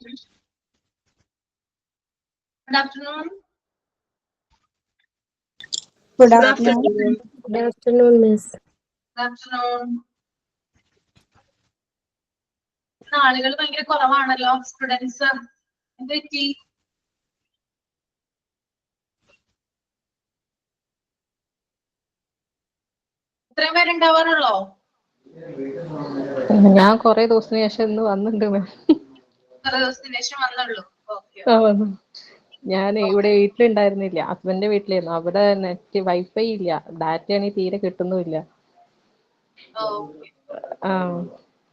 Good afternoon. Good afternoon. Good afternoon, Miss. Good afternoon. ആളുകൾ ഭയങ്കര കുറവാണല്ലോ സ്റ്റുഡൻസ്. എന്ത് പറ്റി? ഇത്രയും പേരുണ്ടാവാറുള്ളോ? ഞാൻ കൊറേ ദിവസത്തിന് ശേഷം ഇന്ന് വന്നിട്ടുണ്ട് മാം. കുറെ ദിവസത്തിന് ശേഷം വന്നുള്ളൂ. ഞാൻ ഇവിടെ വീട്ടിലുണ്ടായിരുന്നില്ല, ഹസ്ബൻഡിന്റെ വീട്ടിലായിരുന്നു. അവിടെ നെറ്റ് വൈഫൈ ഇല്ല, ഡാറ്റ ആണെങ്കിൽ തീരെ കിട്ടുന്നുമില്ല.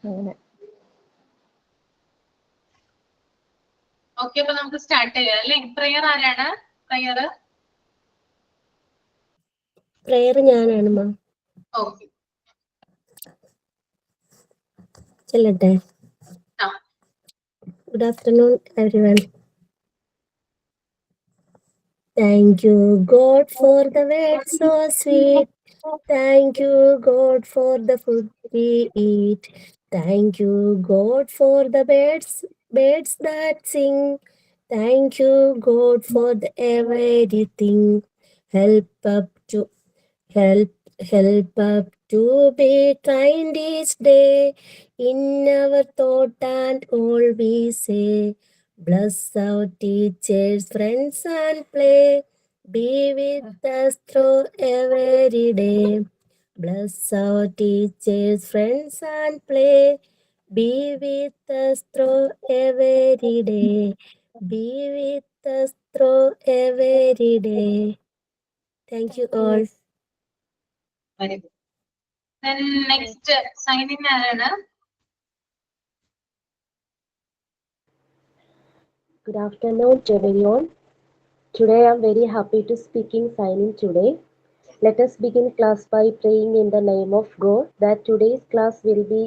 അങ്ങനെ. ഓക്കെ, അപ്പൊ നമുക്ക് സ്റ്റാർട്ട് ചെയ്യാം അല്ലേ? പ്രയർ ആരാണ്? പ്രയർ ഞാനാണ് മാം. ഓക്കെ, ചെല്ലട്ടെ. Good afternoon, everyone. Thank you, God, for the words so sweet. Thank you, God, for the food we eat. Thank you, God, for the birds that sing. Thank you, God, for the everything. Help up to be kind each day. In our thought and all we say. Bless our teachers, friends, and play. Be with us through every day. Bless our teachers, friends, and play. Be with us through every day. Be with us through every day. Thank you all. very good. Then next sign in ആരാണ്? Good afternoon to everyone. Today I am very happy to speaking signing today. Let us begin class by praying in the name of God that today's class will be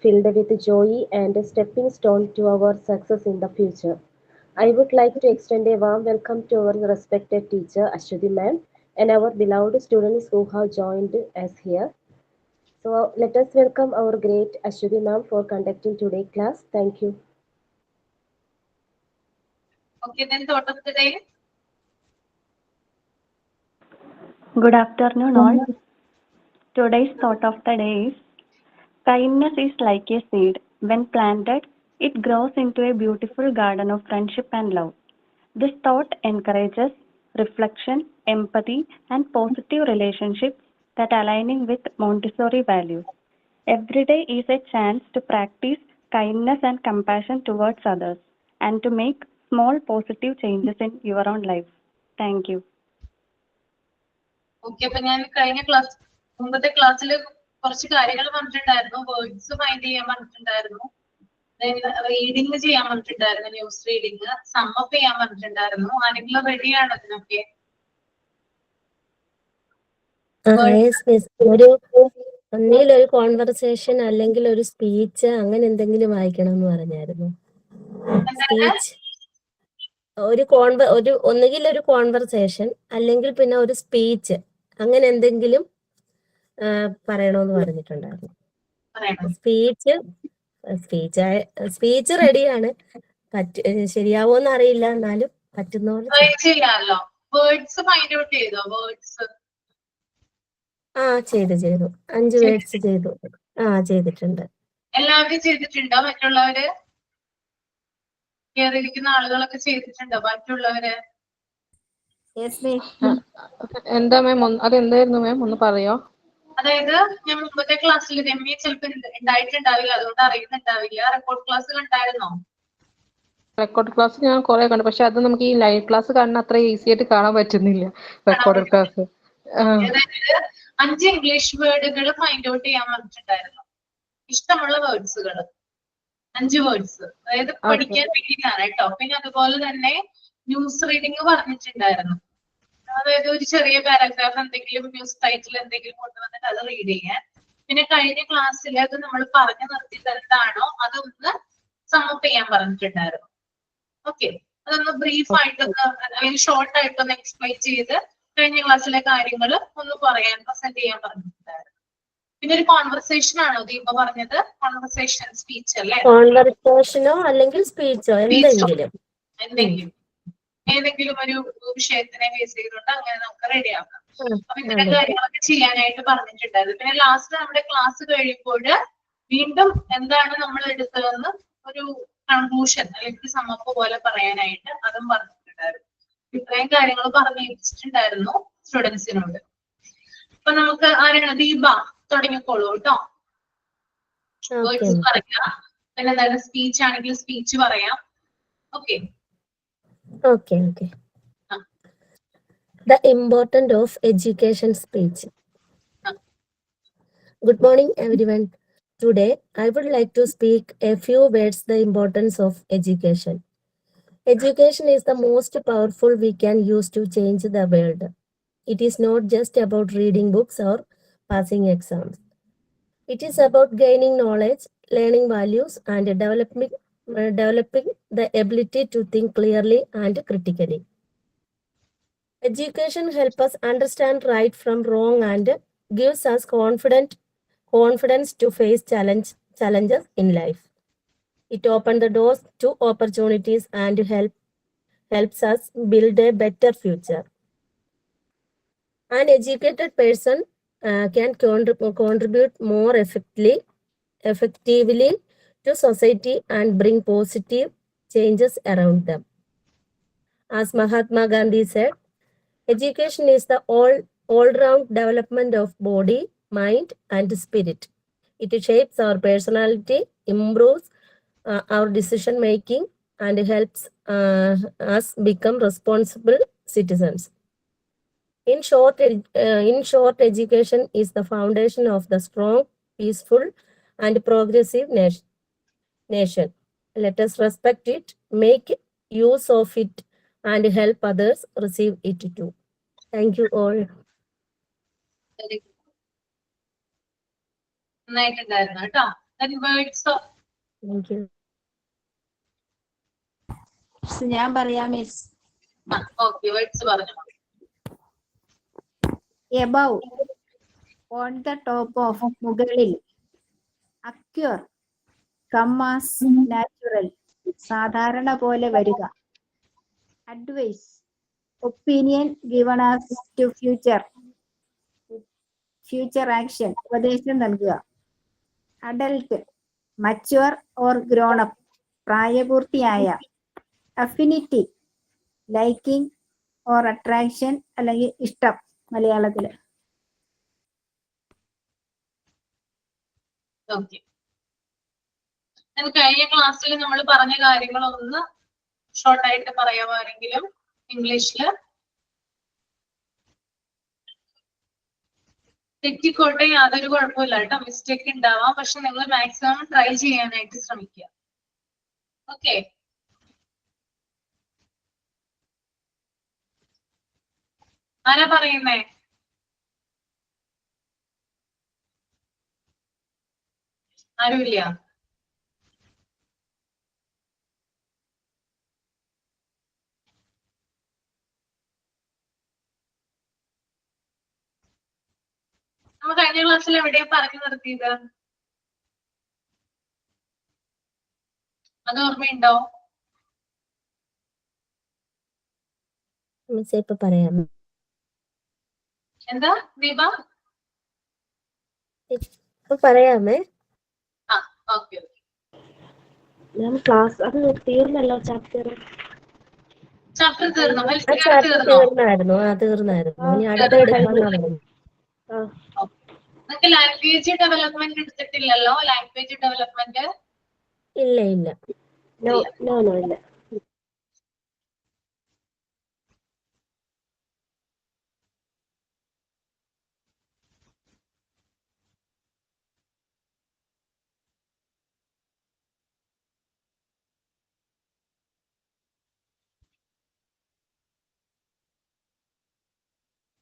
filled with joy and a stepping stone to our success in the future. I would like to extend a warm welcome to our respected teacher Ashwati ma'am and our beloved students who have joined us here. So let us welcome our great Ashwati ma'am for conducting today's class. Thank you. Okay, then thought of the day. Good afternoon all. Today's thought of the day is, kindness is like a seed. When planted, it grows into a beautiful garden of friendship and love. This thought encourages reflection, empathy, and positive relationships that aligning with Montessori values. Every day is a chance to practice kindness and compassion towards others and to make small positive changes in your own life. Thank you. Okay, അപ്പൊ ഞാൻ മുമ്പത്തെ ക്ലാസ്സിൽ കുറച്ച് കാര്യങ്ങൾ പറഞ്ഞിട്ടുണ്ടായിരുന്നു. Words find ചെയ്യാൻ പറഞ്ഞിട്ടുണ്ടായിരുന്നു, reading ചെയ്യാൻ പറഞ്ഞിട്ടുണ്ടായിരുന്നു, ന്യൂസ് റീഡിങ്, സമ്മപ്പ് ചെയ്യാൻ പറഞ്ഞിട്ടുണ്ടായിരുന്നു. ആരെങ്കിലും റെഡിയാണ് അതിനൊക്കെ? ഒന്നിൽ ഒരു കോൺവെർസേഷൻ അല്ലെങ്കിൽ ഒരു സ്പീച്ച് അങ്ങനെ എന്തെങ്കിലും വായിക്കണം എന്ന് പറഞ്ഞായിരുന്നു. സ്പീച്ച് ഒന്നുകിൽ ഒരു കോൺവെർസേഷൻ അല്ലെങ്കിൽ പിന്നെ ഒരു സ്പീച്ച് അങ്ങനെ എന്തെങ്കിലും പറയണമെന്ന് പറഞ്ഞിട്ടുണ്ടായിരുന്നു. സ്പീച്ച് റെഡിയാണ്. ശരിയാവോന്ന് അറിയില്ല, എന്നാലും പറ്റുന്നോണ്ട് ചെയ്യാമല്ലോ. വേർഡ്സ് ഫൈൻഡ് ഔട്ട് ചെയ്തോ? വേർഡ്സ് ചെയ്തു 5 വേർഡ്സ് ചെയ്തു. ചെയ്തിട്ടുണ്ട്. എല്ലാവരും ചെയ്തിട്ടുണ്ടോ? മറ്റുള്ളവര് കേറിയിരിക്കുന്ന ആളുകളൊക്കെ ചെയ്തിട്ടുണ്ടോ? ബാക്കിയുള്ളവര്? എന്താ മാം, അതെന്തായിരുന്നു മാം, ഒന്ന് പറയോ? അതായത് ഞാൻ മുമ്പത്തെ ക്ലാസ്സിൽ രമ്യ ചിലപ്പോൾ ഉണ്ടായിട്ടുണ്ടാവില്ല, അതുകൊണ്ട് അറിയുന്നുണ്ടാവില്ല. റെക്കോർഡ് ക്ലാസ്സിൽ ഉണ്ടായിരുന്നോ? റെക്കോർഡ് ക്ലാസ് ഞാൻ കുറെ കണ്ടു, പക്ഷെ അത് നമുക്ക് ഈ ലൈവ് ക്ലാസ് കാണുന്ന അത്ര ഈസി ആയിട്ട് കാണാൻ പറ്റുന്നില്ല. റെക്കോർഡ് ക്ലാസ് അതായത് 5 ഇംഗ്ലീഷ് വേർഡുകൾ ഫൈൻഡ് ഔട്ട് ചെയ്യാൻ പറഞ്ഞിട്ടുണ്ടായിരുന്നു. ഇഷ്ടമുള്ള വേർഡ്സുകൾ 5 വേർഡ്സ്, അതായത് പഠിക്കാൻ വേണ്ടിയിട്ടാണ് കേട്ടോ. പിന്നെ അതുപോലെ തന്നെ ന്യൂസ് റീഡിങ് പറഞ്ഞിട്ടുണ്ടായിരുന്നു. അതായത് ഒരു ചെറിയ പാരഗ്രാഫ് എന്തെങ്കിലും, ന്യൂസ് ടൈറ്റിൽ എന്തെങ്കിലും കൊണ്ടുവന്നിട്ട് അത് റീഡ് ചെയ്യാൻ. പിന്നെ കഴിഞ്ഞ ക്ലാസ്സിൽ അത് നമ്മൾ പറഞ്ഞു നിർത്തിയത് എന്താണോ അതൊന്ന് സമ്മപ്പ് ചെയ്യാൻ പറഞ്ഞിട്ടുണ്ടായിരുന്നു. ഓക്കെ, അതൊന്ന് ബ്രീഫ് ആയിട്ടൊന്ന് അല്ലെങ്കിൽ ഷോർട്ട് ആയിട്ടൊന്ന് എക്സ്പ്ലെയിൻ ചെയ്ത് കഴിഞ്ഞ ക്ലാസ്സിലെ കാര്യങ്ങൾ ഒന്ന് പ്രസന്റ് ചെയ്യാൻ പറഞ്ഞിട്ടുണ്ടായിരുന്നു. പിന്നെ ഒരു കോൺവെർസേഷൻ ആണോ ദീപ പറഞ്ഞത്? കോൺവെർസേഷൻ സ്പീച്ച് അല്ലേ? കോൺവെർസേഷനോ അല്ലെങ്കിൽ സ്പീച്ചോ എന്തെങ്കിലും. എന്തെങ്കിലും ഏതെങ്കിലും ഒരു വിഷയത്തിനെ ബേസ് ചെയ്തുകൊണ്ട് അങ്ങനെ നമുക്ക് റെഡിയാക്കാം. അപ്പൊ ഇത്തരം കാര്യങ്ങളൊക്കെ ചെയ്യാനായിട്ട് പറഞ്ഞിട്ടുണ്ടായിരുന്നു. പിന്നെ ലാസ്റ്റ് നമ്മുടെ ക്ലാസ് കഴിയുമ്പോൾ വീണ്ടും എന്താണ് നമ്മൾ എടുത്തതെന്ന് ഒരു കൺക്ലൂഷൻ അല്ലെങ്കിൽ സമ്മപ്പ് പോലെ പറയാനായിട്ട് അതും പറഞ്ഞിട്ടുണ്ടായിരുന്നു. ഇത്രയും കാര്യങ്ങൾ പറഞ്ഞിട്ടുണ്ടായിരുന്നു സ്റ്റുഡൻസിനോട്. അപ്പൊ നമുക്ക് ആരാണ്? ദീപ തുടങ്ങിക്കോളൂ കേട്ടോ. വേർഡ്സ് പറയാം, പിന്നെ എന്താണ് സ്പീച്ച് ആണെങ്കിൽ സ്പീച്ച് പറയാം. Okay. Okay. The importance of education speech. Good morning, everyone. Today, I would like to speak a few words the importance of education. Education is the most powerful we can use to change the world. It is not just about reading books or passing exams. It is about gaining knowledge, learning values, and developing the ability to think clearly and critically. Education helps us understand right from wrong and gives us confidence to face challenges in life. It opens the doors to opportunities and helps us build a better future. An educated person can contribute more effectively to society and bring positive changes around them. As Mahatma Gandhi said, education is the all-round development of body, mind, and spirit. It shapes our personality, improves our decision making, and helps us become responsible citizens. In short, education is the foundation of the strong, peaceful, and progressive nation. Let us respect it, make use of it, and help others receive it too. Thank you all. നന്നായിട്ടുണ്ടായിരുന്നു കേട്ടോ. Words Thank you. ഞാൻ പറയാം miss. Okay, words പറഞ്ഞു. Above, on the top of, മുകളിൽ. Occur, comes, natural, സാധാരണ പോലെ വരിക. Advice, opinion given as to future action, ഉപദേശം നൽകുക. Adult, mature or grown up, പ്രായപൂർത്തിയായ. അഫിനിറ്റി, ലൈക്കിംഗ് ഓർ അട്രാക്ഷൻ അല്ലെങ്കിൽ ഇഷ്ടം മലയാളത്തില്. ഓക്കെ. കഴിഞ്ഞ ക്ലാസ്സിൽ നമ്മൾ പറഞ്ഞ കാര്യങ്ങളൊന്ന് ഷോർട്ടായിട്ട് പറയാമാരെങ്കിലും ഇംഗ്ലീഷില്. തെറ്റിക്കോട്ടെ, യാതൊരു കുഴപ്പമില്ല കേട്ടോ. മിസ്റ്റേക്ക് ഉണ്ടാവാം, പക്ഷെ നിങ്ങൾ മാക്സിമം ട്രൈ ചെയ്യാനായിട്ട് ശ്രമിക്കുക. ഓക്കെ. ആരാ പറയുന്നേ? ആരുമില്ല? നമ്മൾ കഴിഞ്ഞ ക്ലാസ്സിൽ എവിടെയാ പറഞ്ഞു നിർത്തിയത്? അത് ഓർമ്മയുണ്ടോ? മിസ്സേ ഇപ്പൊ പറയാം. എന്താ ദീപ? ഇപ്പൊ പറയാമേ. ഓക്കെ. മാം ക്ലാസ് അത് തീർന്നല്ലോ ചാപ്റ്റർ. ചാപ്റ്റർ തീർന്നോ? തീർന്നായിരുന്നു. ഇനി അടുത്ത എടുക്കണം. നിങ്ങൾക്ക് ലാംഗ്വേജ് ഡെവലപ്മെന്റ് എടുത്തിട്ടില്ലല്ലോ? ലാംഗ്വേജ് ഡെവലപ്മെന്റ് ഇല്ല. ഇല്ല.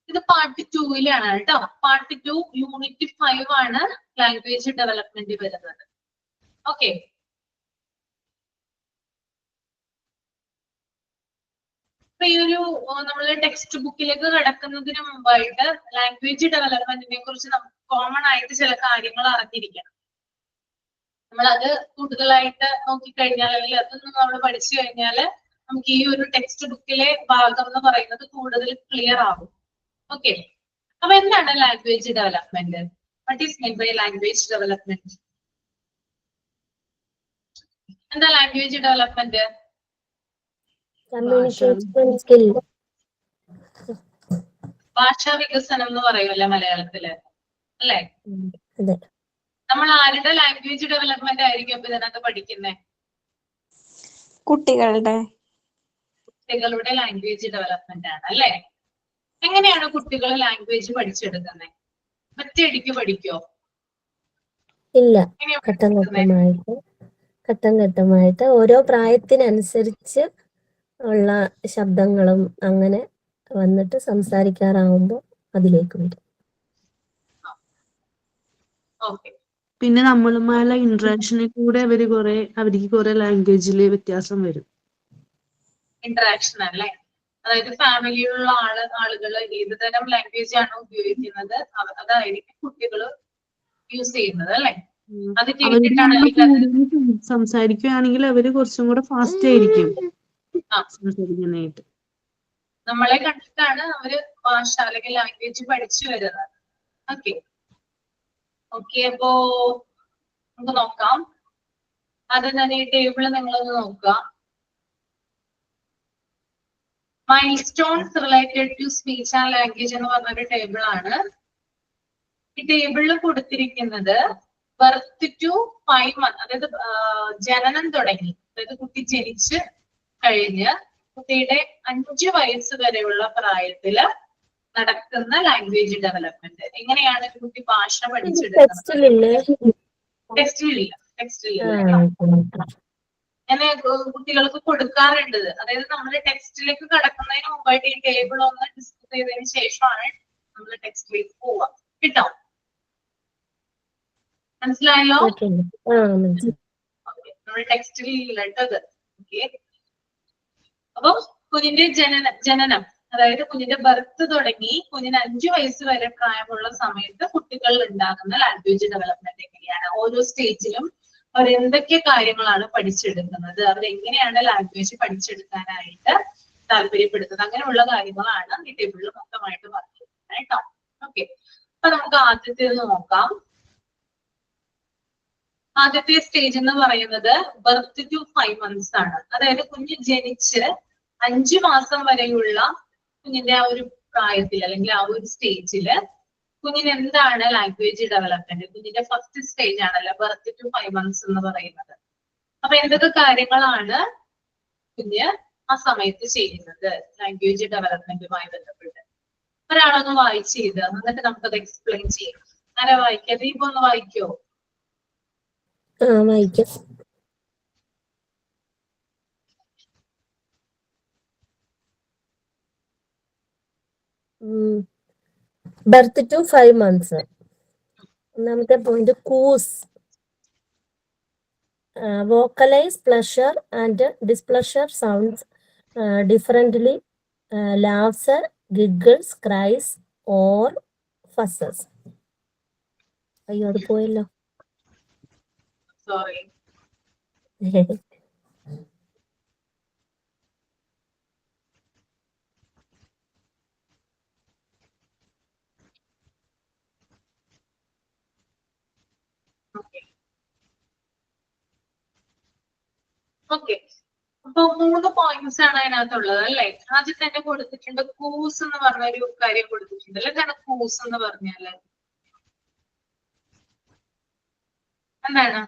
ഇത് പാർട്ട് 2-ലാണ് കേട്ടോ. പാർട്ട് 2 യൂണിറ്റ് 5 ആണ് ലാംഗ്വേജ് ഡെവലപ്മെന്റ് വരുന്നത്. ഓക്കെ. അപ്പൊ ഈ ഒരു നമ്മള് ടെക്സ്റ്റ് ബുക്കിലേക്ക് കടക്കുന്നതിന് മുമ്പായിട്ട് ലാംഗ്വേജ് ഡെവലപ്മെന്റിനെ കുറിച്ച് നമുക്ക് കോമൺ ആയിട്ട് ചില കാര്യങ്ങൾ അറിഞ്ഞിരിക്കണം. നമ്മളത് കൂടുതലായിട്ട് നോക്കിക്കഴിഞ്ഞാൽ അല്ലെങ്കിൽ അതൊന്നും നമ്മൾ പഠിച്ചു കഴിഞ്ഞാല് നമുക്ക് ഈ ഒരു ടെക്സ്റ്റ് ബുക്കിലെ ഭാഗം എന്ന് പറയുന്നത് കൂടുതൽ ക്ലിയർ ആകും. ഓക്കെ, അപ്പൊ എന്താണ് language development? What is mean by language development? എന്താ ലാംഗ്വേജ് ഡെവലപ്മെന്റ്? Communication skill. ഭാഷാ വികസനം എന്ന് പറയുമല്ലേ മലയാളത്തില്, അല്ലെ? അതെ. നമ്മൾ ആരുടെ ലാംഗ്വേജ് ഡെവലപ്മെന്റ് ആയിരിക്കും ഇപ്പൊ ഇതിനകത്ത് പഠിക്കുന്നത്? കുട്ടികളുടെ ലാംഗ്വേജ് ഡെവലപ്മെന്റ് ആണ്, അല്ലെ? എങ്ങനെയാണ് കുട്ടികൾ ലാംഗ്വേജ് പഠിച്ചെടുക്കുന്നത്? ഒറ്റയടിക്ക് പഠിക്കോ? ഇല്ല, എങ്ങനെയാ ഘട്ടം പഠിക്കുന്നത്? ഘട്ടമായിട്ട് ഓരോ പ്രായത്തിനനുസരിച്ച് ഉള്ള ശബ്ദങ്ങളും അങ്ങനെ വന്നിട്ട് സംസാരിക്കാറാവുമ്പോൾ അതിലേക്ക് വരും. ഓക്കെ, പിന്നെ നമ്മളുമായുള്ള ഇന്ററാക്ഷനിൽ കൂടെ അവർക്ക് കുറെ ലാംഗ്വേജില് വ്യത്യാസം വരും. ഇന്ററാക്ഷൻ അല്ലേ? അതായത് ഫാമിലിയിലുള്ള ആളുകൾ ഏത് തരം ലാംഗ്വേജ് ആണോ ഉപയോഗിക്കുന്നത് അതായിരിക്കും കുട്ടികൾ യൂസ് ചെയ്യുന്നത്, അല്ലെ? അത് കേട്ടിട്ടാണ് സംസാരിക്കുകയാണെങ്കിൽ അവര് കുറച്ചും കൂടെ ഫാസ്റ്റ് ആയിരിക്കും സംസാരിക്കാനായിട്ട്. നമ്മളെ കണ്ടിട്ടാണ് അവര് ഭാഷ അല്ലെങ്കിൽ ലാംഗ്വേജ് പഠിച്ചു വരുന്നത്. ഓക്കെ ഓക്കെ, അപ്പോ നമുക്ക് നോക്കാം. ആദ്യം തന്നെ ഈ ടേബിള് നിങ്ങളൊന്ന് നോക്കുക. Milestones related to speech and language എന്ന് പറഞ്ഞൊരു ടേബിൾ ആണ്. ഈ ടേബിളിൽ കൊടുത്തിരിക്കുന്നത് ബർത്ത് ടു 5 months, അതായത് ജനനം തുടങ്ങി, അതായത് കുട്ടി ജനിച്ച് കഴിഞ്ഞ് കുട്ടിയുടെ 5 വയസ്സ് വരെയുള്ള പ്രായത്തില് നടക്കുന്ന ലാംഗ്വേജ് ഡെവലപ്മെന്റ്. എങ്ങനെയാണ് കുട്ടി ഭാഷ പഠിച്ചെടുക്കുന്നത്? ടെക്സ്റ്റിലില്ല അങ്ങനെ കുട്ടികൾക്ക് കൊടുക്കാറുണ്ട്. അതായത് നമ്മൾ ടെക്സ്റ്റിലേക്ക് കടക്കുന്നതിന് മുമ്പായിട്ട് ഈ ടേബിൾ ഒന്ന് ഡിസ്കസ് ചെയ്തതിന് ശേഷമാണ് നമ്മൾ ടെക്സ്റ്റിലേക്ക് പോവുക. കിട്ടോ? മനസ്സിലായല്ലോ? നമ്മൾ ടെക്സ്റ്റിൽ ഇല്ലട്ടത്. ഓക്കെ, അപ്പൊ കുഞ്ഞിന്റെ ജനനം അതായത് കുഞ്ഞിന്റെ ബർത്ത് തുടങ്ങി കുഞ്ഞിന് 5 വയസ്സ് വരെ പ്രായമുള്ള സമയത്ത് കുട്ടികളിൽ ഉണ്ടാകുന്ന ലാംഗ്വേജ് ഡെവലപ്മെന്റ് എങ്ങനെയാണ്? ഓരോ സ്റ്റേജിലും അവർ എന്തൊക്കെ കാര്യങ്ങളാണ് പഠിച്ചെടുക്കുന്നത്, അവരെങ്ങനെയാണ് ലാംഗ്വേജ് പഠിച്ചെടുക്കാനായിട്ട് താല്പര്യപ്പെടുന്നത്, അങ്ങനെയുള്ള കാര്യങ്ങളാണ് ഈ ടേബിളിൽ മൊത്തമായിട്ട് പറഞ്ഞിരിക്കുന്നത് കേട്ടോ. ഓക്കെ, അപ്പൊ നമുക്ക് ആദ്യത്തേത് നോക്കാം. ആദ്യത്തെ സ്റ്റേജ് എന്ന് പറയുന്നത് ബർത്ത് ടു 5 months ആണ്. അതായത് കുഞ്ഞ് ജനിച്ച് 5 മാസം വരെയുള്ള കുഞ്ഞിന്റെ ആ ഒരു പ്രായത്തിൽ അല്ലെങ്കിൽ ആ ഒരു സ്റ്റേജില് കുഞ്ഞിന് എന്താണ് ലാംഗ്വേജ് ഡെവലപ്മെന്റ്? കുഞ്ഞിന്റെ ഫസ്റ്റ് സ്റ്റേജ് ആണല്ലോ ബർത്ത് ടു 5 months എന്ന് പറയുന്നത്. അപ്പൊ എന്തൊക്കെ കാര്യങ്ങളാണ് കുഞ്ഞ് ആ സമയത്ത് ചെയ്യുന്നത് ലാംഗ്വേജ് ഡെവലപ്മെന്റുമായി ബന്ധപ്പെട്ട്? ഒരാളൊന്ന് വായിച്ച് ചെയ്ത് എന്നിട്ട് നമുക്കത് എക്സ്പ്ലെയിൻ ചെയ്യാം. ആരാ വായിക്കുക? ദീപം ഒന്ന് വായിക്കോ? വായിക്കാം. Birth to 5 months. ഒന്നാമത്തെ point coos. Vocalises pleasure and displeasure sounds differently. Laughs, giggles, cries or fusses. അയ്യോ, അത് പോയല്ലോ. സോറി. ഓക്കെ, അപ്പൊ 3 പോയിന്റ്സ് ആണ് അതിനകത്തുള്ളത്, അല്ലെ? ആദ്യം തന്നെ കൊടുത്തിട്ടുണ്ട് കൂസ് എന്ന് പറഞ്ഞ ഒരു കാര്യം കൊടുത്തിട്ടുണ്ട്. അല്ലെ? എന്താണ് കൂസ് എന്ന് പറഞ്ഞാല്? എന്താണ്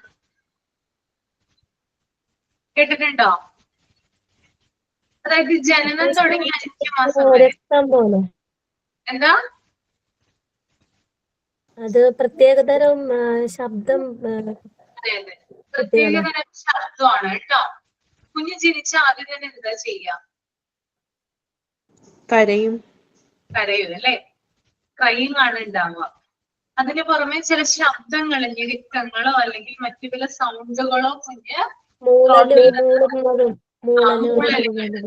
കേട്ടിട്ടുണ്ടോ? അതായത് ജനനം തുടങ്ങി 5 മാസം വരെ. എന്താ അത് പ്രത്യേകതരം ശബ്ദം. അതെ അതെ, പ്രത്യേകതരം ശബ്ദമാണ് കേട്ടോ. കുഞ്ഞ് ജനിച്ച ആദ്യം തന്നെ എന്താ ചെയ്യാ? കരയും അല്ലെ? ക്രൈയിങ് ആണ് ഉണ്ടാവുക. അതിന് പുറമെ ചില ശബ്ദങ്ങള് ഞെരുക്കങ്ങളോ അല്ലെങ്കിൽ മറ്റു ചില സൗണ്ടുകളോ കുഞ്ഞ് മൂളല് മൂളല് ഒരുപാട്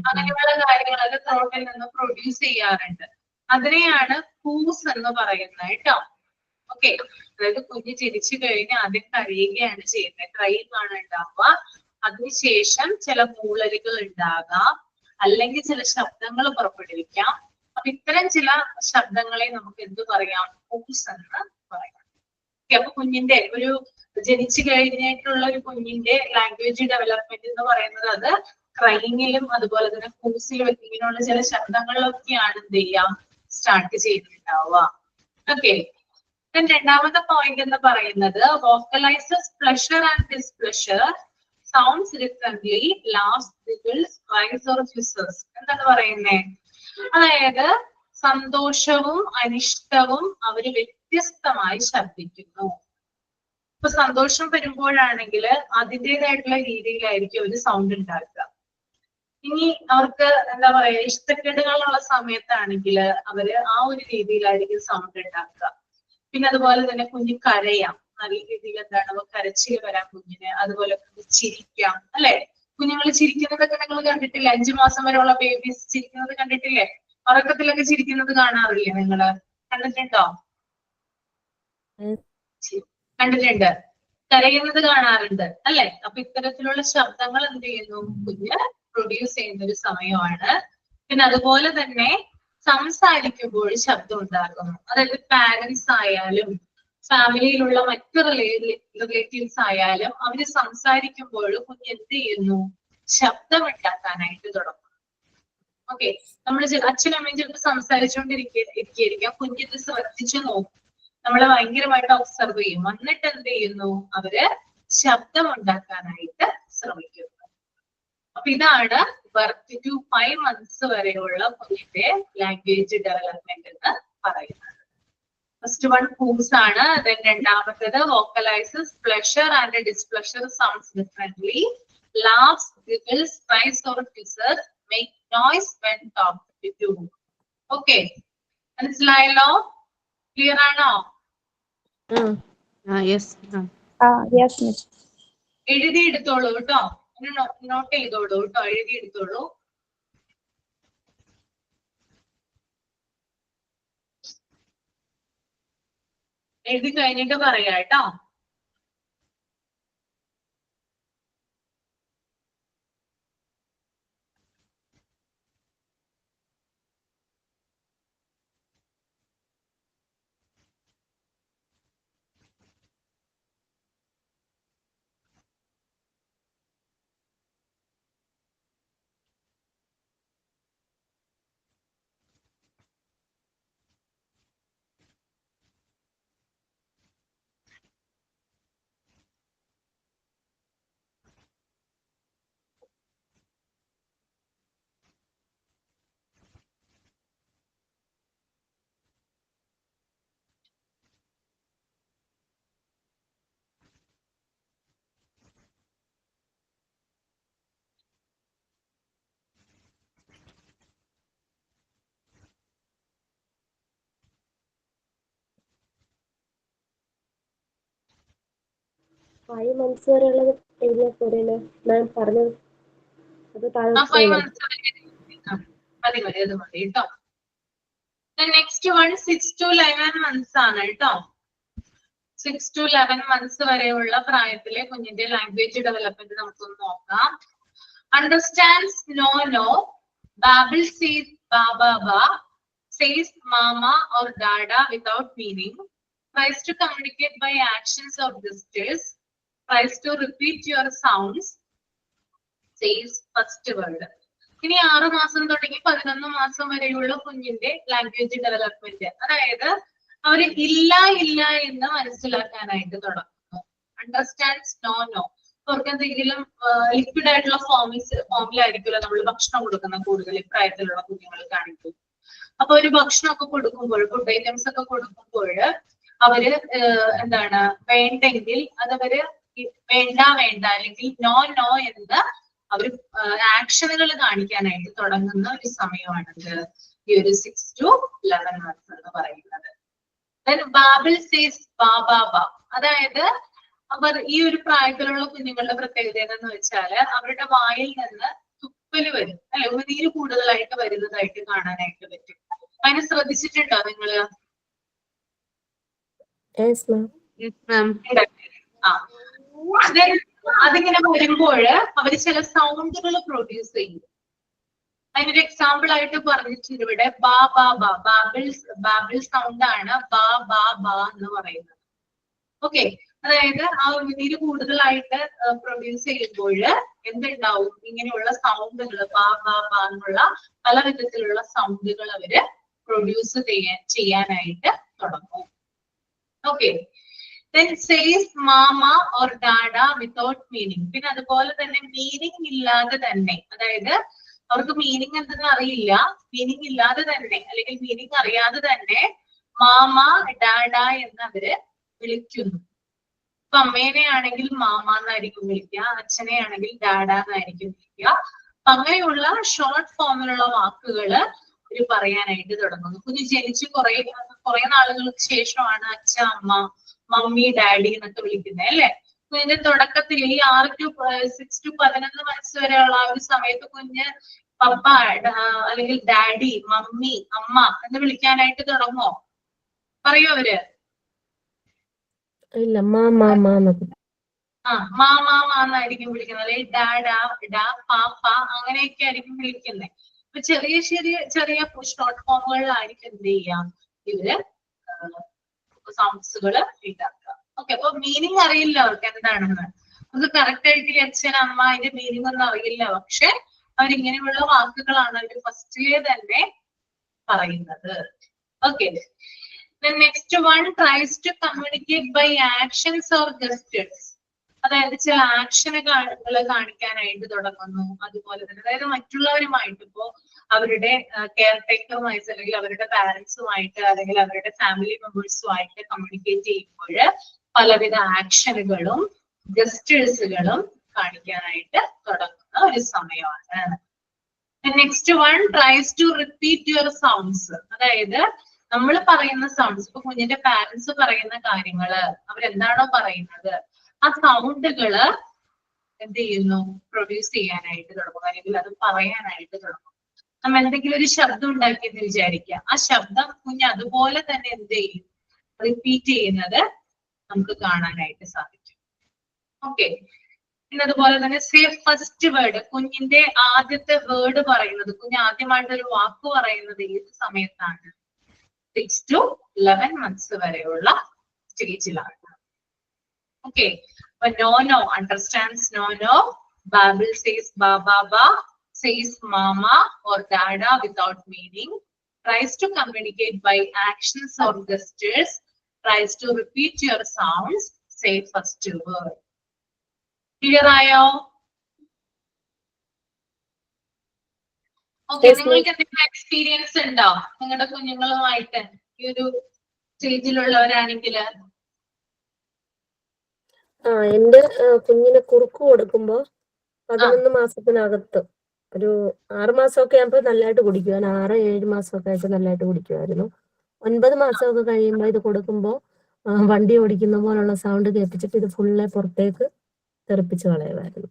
അങ്ങനെയുള്ള കാര്യങ്ങളൊക്കെ ത്രോട്ടിൽ നിന്ന് പ്രൊഡ്യൂസ് ചെയ്യാറുണ്ട്. അതിനെയാണ് കൂസ് എന്ന് പറയുന്നത് കേട്ടോ. ഓക്കെ, അതായത് കുഞ്ഞ് ജനിച്ചു കഴിഞ്ഞ് ആദ്യം കരയുകയാണ് ചെയ്യുന്നത്, ക്രൈം ആണ് ഉണ്ടാവുക. അതിനുശേഷം ചില മൂളലുകൾ ഉണ്ടാകാം, അല്ലെങ്കിൽ ചില ശബ്ദങ്ങൾ പുറപ്പെടുവിക്കാം. അപ്പൊ ഇത്തരം ചില ശബ്ദങ്ങളെ നമുക്ക് എന്ത് പറയാം? കൂസ് എന്ന് പറയാം. അപ്പൊ കുഞ്ഞിന്റെ ഒരു ജനിച്ചു കഴിഞ്ഞിട്ടുള്ള ഒരു കുഞ്ഞിന്റെ ലാംഗ്വേജ് ഡെവലപ്മെന്റ് എന്ന് പറയുന്നത് അത് ക്രൈയിങ്ങിലും അതുപോലെ തന്നെ കൂസിലും ഇങ്ങനെയുള്ള ചില ശബ്ദങ്ങളിലൊക്കെയാണ് എന്ത് ചെയ്യാം സ്റ്റാർട്ട് ചെയ്തിട്ടുണ്ടാവുക. ഓക്കെ, രണ്ടാമത്തെ പോയിന്റ് എന്ന് പറയുന്നത് vocalises pleasure and displeasure, sounds differently, laughs, giggles, cries or hisses. എന്താണ് പറയുന്നേ? അതായത് സന്തോഷവും അനിഷ്ടവും അവര് വ്യത്യസ്തമായി ശബ്ദിക്കുന്നു. ഇപ്പൊ സന്തോഷം വരുമ്പോഴാണെങ്കിൽ അതിൻ്റെതായിട്ടുള്ള രീതിയിലായിരിക്കും ഒരു സൗണ്ട് ഉണ്ടാക്കുക. ഇനി അവർക്ക് എന്താ പറയാ ഇഷ്ടക്കേടുകളുള്ള സമയത്താണെങ്കിൽ അവര് ആ ഒരു രീതിയിലായിരിക്കും സൗണ്ട് ഉണ്ടാക്കുക. പിന്നെ അതുപോലെ തന്നെ കുഞ്ഞ് കരയാം, നല്ല രീതിയിൽ എന്താണ് കരച്ചിൽ വരാം കുഞ്ഞിന്. അതുപോലെ ചിരിക്കാം, അല്ലെ? കുഞ്ഞുങ്ങൾ ചിരിക്കുന്നതൊക്കെ നിങ്ങൾ കണ്ടിട്ടില്ലേ? 5 മാസം വരെയുള്ള ബേബീസ് ചിരിക്കുന്നത് കണ്ടിട്ടില്ലേ? ഉറക്കത്തിലൊക്കെ ചിരിക്കുന്നത് കാണാറില്ലേ നിങ്ങള്? കണ്ടിട്ടുണ്ടോ? കണ്ടിട്ടുണ്ട്. കരയുന്നത് കാണാറുണ്ട്, അല്ലെ? അപ്പൊ ഇത്തരത്തിലുള്ള ശബ്ദങ്ങൾ എന്ത് ചെയ്യുന്നു? കുഞ്ഞ് പ്രൊഡ്യൂസ് ചെയ്യുന്ന ഒരു സമയമാണ്. പിന്നെ അതുപോലെ തന്നെ സംസാരിക്കുമ്പോൾ ശബ്ദം ഉണ്ടാകുന്നു. അതായത് പാരന്റ്സ് ആയാലും ഫാമിലിയിലുള്ള മറ്റ് റിലേറ്റീവ്സ് ആയാലും അവര് സംസാരിക്കുമ്പോൾ കുഞ്ഞ് എന്ത് ചെയ്യുന്നു? ശബ്ദം ഉണ്ടാക്കാനായിട്ട് തുടങ്ങും. ഓക്കെ, നമ്മൾ അച്ഛനമ്മയും ചിലപ്പോൾ സംസാരിച്ചുകൊണ്ടിരിക്കാം, കുഞ്ഞിത് ശ്രദ്ധിച്ചു നോക്കും, നമ്മളെ ഭയങ്കരമായിട്ട് ഒബ്സർവ് ചെയ്യും. എന്നിട്ട് എന്ത് ചെയ്യുന്നു? അവര് ശബ്ദം ഉണ്ടാക്കാനായിട്ട് ശ്രമിക്കുന്നു. അപ്പൊ ഇതാണ് ബർത്ത് ടു 5 months വരെയുള്ള കുഞ്ഞിന്റെ ലാംഗ്വേജ് ഡെവലപ്മെന്റ് എന്ന് പറയുന്നത്. ഫസ്റ്റ് വൺ കൂസ് ആണ്. രണ്ടാമത്തേത് vocalises pleasure and displeasure, sounds differently, laughs, giggles, cries or hisses, make noise when talked to. Okay, മനസ്സിലായല്ലോ? ക്ലിയർ ആണോ? എഴുതിയെടുത്തോളൂ കേട്ടോ, നോട്ട് ചെയ്തോളൂ കേട്ടോ, എഴുതിയെടുത്തോളൂ. എഴുതി കഴിഞ്ഞിട്ട് പറയാ കേട്ടോ. ഫൈവ് മന്ത്സ് വരെയുള്ളത് എഴുതിയാൽ പോരല്ലോ മാം പറഞ്ഞത്? അത് മതി അത് മതി കേട്ടോ. നെക്സ്റ്റ് വൺ 6 to 11 months ആണ് കേട്ടോ. 6 to 11 months വരെയുള്ള പ്രായത്തിലെ കുഞ്ഞിന്റെ ലാംഗ്വേജ് ഡെവലപ്മെന്റ് നമുക്കൊന്ന് നോക്കാം. അണ്ടർസ്റ്റാൻഡ്സ് നോ നോ, ബാബിൾ സീസ് ബാ ബാ ബാ, says mama or dada without meaning, tries to communicate by actions or gestures, tries to repeat your sounds, says first word. ഇനി 6 മാസം തുടങ്ങി 11 മാസം വരെയുള്ള കുഞ്ഞിന്റെ ലാംഗ്വേജ് ഡെവലപ്മെന്റ്, അതായത് അവര് ഇല്ല ഇല്ല എന്ന് മനസ്സിലാക്കാനായിട്ട് തുടങ്ങുന്നു. Understands no no. അവർക്ക് എന്തെങ്കിലും ലിക്വിഡ് ആയിട്ടുള്ള ഫോമിലായിരിക്കുമല്ലോ നമ്മൾ ഭക്ഷണം കൊടുക്കുന്ന കൂടുതൽ പ്രായത്തിലുള്ള കുഞ്ഞുങ്ങൾക്കാണെങ്കിൽ. അപ്പൊ ഒരു ഭക്ഷണമൊക്കെ കൊടുക്കുമ്പോൾ, ഫുഡ് ഐറ്റംസ് ഒക്കെ കൊടുക്കുമ്പോൾ അവര് എന്താണ് വേണ്ടെങ്കിൽ അതവര് വേണ്ട വേണ്ട അല്ലെങ്കിൽ നോ നോ എന്ന് അവര് ആക്ഷനുകൾ കാണിക്കാനായിട്ട് തുടങ്ങുന്ന ഒരു സമയമാണിത് ഈ ഒരു 6 to 11 months എന്ന് പറയുന്നത്. ബാബിൾ സേസ് ബാ ബാ ബാ, അതായത് അവർ ഈ ഒരു പ്രായത്തിലുള്ള കുഞ്ഞുങ്ങളുടെ പ്രത്യേകത എന്ന് വെച്ചാല് അവരുടെ വായിൽ നിന്ന് തുപ്പല് വരും അല്ലെ, ഉമിനീര് കൂടുതലായിട്ട് വരുന്നതായിട്ട് കാണാനായിട്ട് പറ്റും. അതിനെ ശ്രദ്ധിച്ചിട്ടുണ്ടോ നിങ്ങള്? Yes ma'am. Yes, ma'am. ആ അതിങ്ങനെ വരുമ്പോൾ അവര് ചില സൗണ്ടുകൾ പ്രൊഡ്യൂസ് ചെയ്യും. അതിനൊരു എക്സാമ്പിൾ ആയിട്ട് പറഞ്ഞിട്ടുണ്ട് ഇവിടെ ബാ ബാ ബാ, ബാബിൾ സൗണ്ട് ആണ് ബാ ബാ ബാ എന്ന് പറയുന്നത്. ഓക്കെ, അതായത് ആ ഉമിനീര് കൂടുതലായിട്ട് പ്രൊഡ്യൂസ് ചെയ്യുമ്പോൾ എന്തുണ്ടാവും, ഇങ്ങനെയുള്ള സൗണ്ടുകൾ ബാ ബാ ബാ എന്നുള്ള പല വിധത്തിലുള്ള സൗണ്ടുകൾ അവര് പ്രൊഡ്യൂസ് ചെയ്യാനായിട്ട് തുടങ്ങും. Okay, then says mama or dada without meaning. പിന്നെ അതുപോലെ തന്നെ മീനിങ് ഇല്ലാതെ തന്നെ, അതായത് അവർക്ക് മീനിങ് എന്തെന്ന് അറിയില്ല, മീനിങ് ഇല്ലാതെ തന്നെ അല്ലെങ്കിൽ മീനിങ് അറിയാതെ തന്നെ മാമ ഡാഡ എന്ന് അവര് വിളിക്കുന്നു. ഇപ്പൊ അമ്മേനെ ആണെങ്കിൽ മാമ എന്നായിരിക്കും വിളിക്കുക, അച്ഛനെ ആണെങ്കിൽ ഡാഡ എന്നായിരിക്കും വിളിക്കുക. അപ്പൊ അങ്ങനെയുള്ള ഷോർട്ട് ഫോമിലുള്ള വാക്കുകള് ഇവര് പറയാനായിട്ട് തുടങ്ങുന്നു. കുഞ്ഞ് ജനിച്ച് കുറെ നാളുകൾക്ക് ശേഷമാണ് അച്ഛ അമ്മ മമ്മി ഡാഡി എന്നൊക്കെ വിളിക്കുന്നത് അല്ലെ. കുഞ്ഞിന്റെ തുടക്കത്തിൽ ഈ 6 to 6 to 11 വയസ്സ് വരെയുള്ള ആ ഒരു സമയത്ത് കുഞ്ഞ് പപ്പ അല്ലെങ്കിൽ ഡാഡി മമ്മി അമ്മ എന്ന് വിളിക്കാനായിട്ട് തുടങ്ങുമോ? പറയൂ അവര്? ഇല്ല, മാ എന്നായിരിക്കും വിളിക്കുന്നത്, അല്ലെങ്കിൽ ഡാഡാ ഡാ പാപ്പ അങ്ങനെയൊക്കെ ആയിരിക്കും വിളിക്കുന്നത്. അപ്പൊ ചെറിയ ചെറിയ ഷോർട്ട് ഫോമുകളിലായിരിക്കും എന്ത് ചെയ്യാം ഇവര് സൗണ്ട്സുകൾ ഉണ്ടാക്കുക. ഓക്കെ, അപ്പൊ മീനിങ് അറിയില്ല അവർക്ക് എന്താണെന്ന്, അത് കറക്റ്റ് ആയിട്ട് അച്ഛൻ അമ്മ അതിന്റെ മീനിങ് ഒന്നും അറിയില്ല. പക്ഷെ അവരിങ്ങനെയുള്ള വാക്കുകളാണ് അവർ ഫസ്റ്റിലെ തന്നെ പറയുന്നത്. Okay, then next one tries to communicate by actions or gestures. അതായത് ചില ആക്ഷനുകൾ കാണിക്കാനായിട്ട് തുടങ്ങുന്നു. അതുപോലെ തന്നെ അതായത് മറ്റുള്ളവരുമായിട്ട് ഇപ്പോ അവരുടെ കെയർ ടേക്കറുമായിട്ട് അല്ലെങ്കിൽ അവരുടെ പാരന്റ്സുമായിട്ട് അല്ലെങ്കിൽ അവരുടെ ഫാമിലി മെമ്പേഴ്സുമായിട്ട് കമ്മ്യൂണിക്കേറ്റ് ചെയ്യുമ്പോൾ പലവിധ ആക്ഷനുകളും ഗസ്റ്റേഴ്സുകളും കാണിക്കാനായിട്ട് തുടങ്ങുന്ന ഒരു സമയമാണ്. Next one tries to repeat your sounds. അതായത് നമ്മൾ പറയുന്ന സൗണ്ട്സ്, ഇപ്പൊ കുഞ്ഞിന്റെ പാരന്റ്സ് പറയുന്ന കാര്യങ്ങള് അവരെന്താണോ പറയുന്നത് ആ സൗണ്ടുകള് എന്ത് ചെയ്യുന്നു, പ്രൊഡ്യൂസ് ചെയ്യാനായിട്ട് തുടങ്ങും അല്ലെങ്കിൽ അത് പറയാനായിട്ട് തുടങ്ങും. നമ്മൾ എന്തെങ്കിലും ഒരു ശബ്ദം ഉണ്ടാക്കിയെന്ന് വിചാരിക്കുക, ആ ശബ്ദം കുഞ്ഞ് അതുപോലെ തന്നെ എന്ത് ചെയ്യും, റിപ്പീറ്റ് ചെയ്യുന്നത് നമുക്ക് കാണാനായിട്ട് സാധിക്കും. ഓക്കെ, പിന്നെ അതുപോലെ തന്നെ സേ ഫസ്റ്റ് വേർഡ്, കുഞ്ഞിന്റെ ആദ്യത്തെ വേർഡ് പറയുന്നത്, കുഞ്ഞ് ആദ്യമായിട്ടൊരു വാക്ക് പറയുന്നത് ഏത് സമയത്താണ്? 6 to 11 months വരെയുള്ള സ്റ്റേജിലാണ്. ഓക്കെ, അപ്പൊ no understands no, Babel says ba, says mama or dada without meaning, tries to communicate by actions or gestures, tries to repeat your sounds, say first word. Clear ആയോ? Okay, നിങ്ങൾക്ക് എന്തെങ്കിലും experience ഉണ്ടോ നിങ്ങളുടെ കുഞ്ഞുങ്ങളുമായിട്ട് ഈ ഒരു സ്റ്റേജിലുള്ളവരാണെങ്കിൽ? എന്റെ കുഞ്ഞിന് കുറുക്ക് കൊടുക്കുമ്പോ 11 മാസത്തിനകത്ത് ഒരു 6 മാസമൊക്കെ ആകുമ്പോ നല്ലതായിട്ട് കുടിക്കും. 6-7 മാസമൊക്കെ ആയിട്ട് നല്ലതായിട്ട് കുടിക്കുമായിരുന്നു. 9 മാസമൊക്കെ കഴിയുമ്പോ ഇത് കൊടുക്കുമ്പോ വണ്ടി ഓടിക്കുന്ന പോലുള്ള സൗണ്ട് കേൾപ്പിച്ചിട്ട് ഇത് ഫുള്ളെ പുറത്തേക്ക് തെറിപ്പിച്ച് കളയുമായിരുന്നു.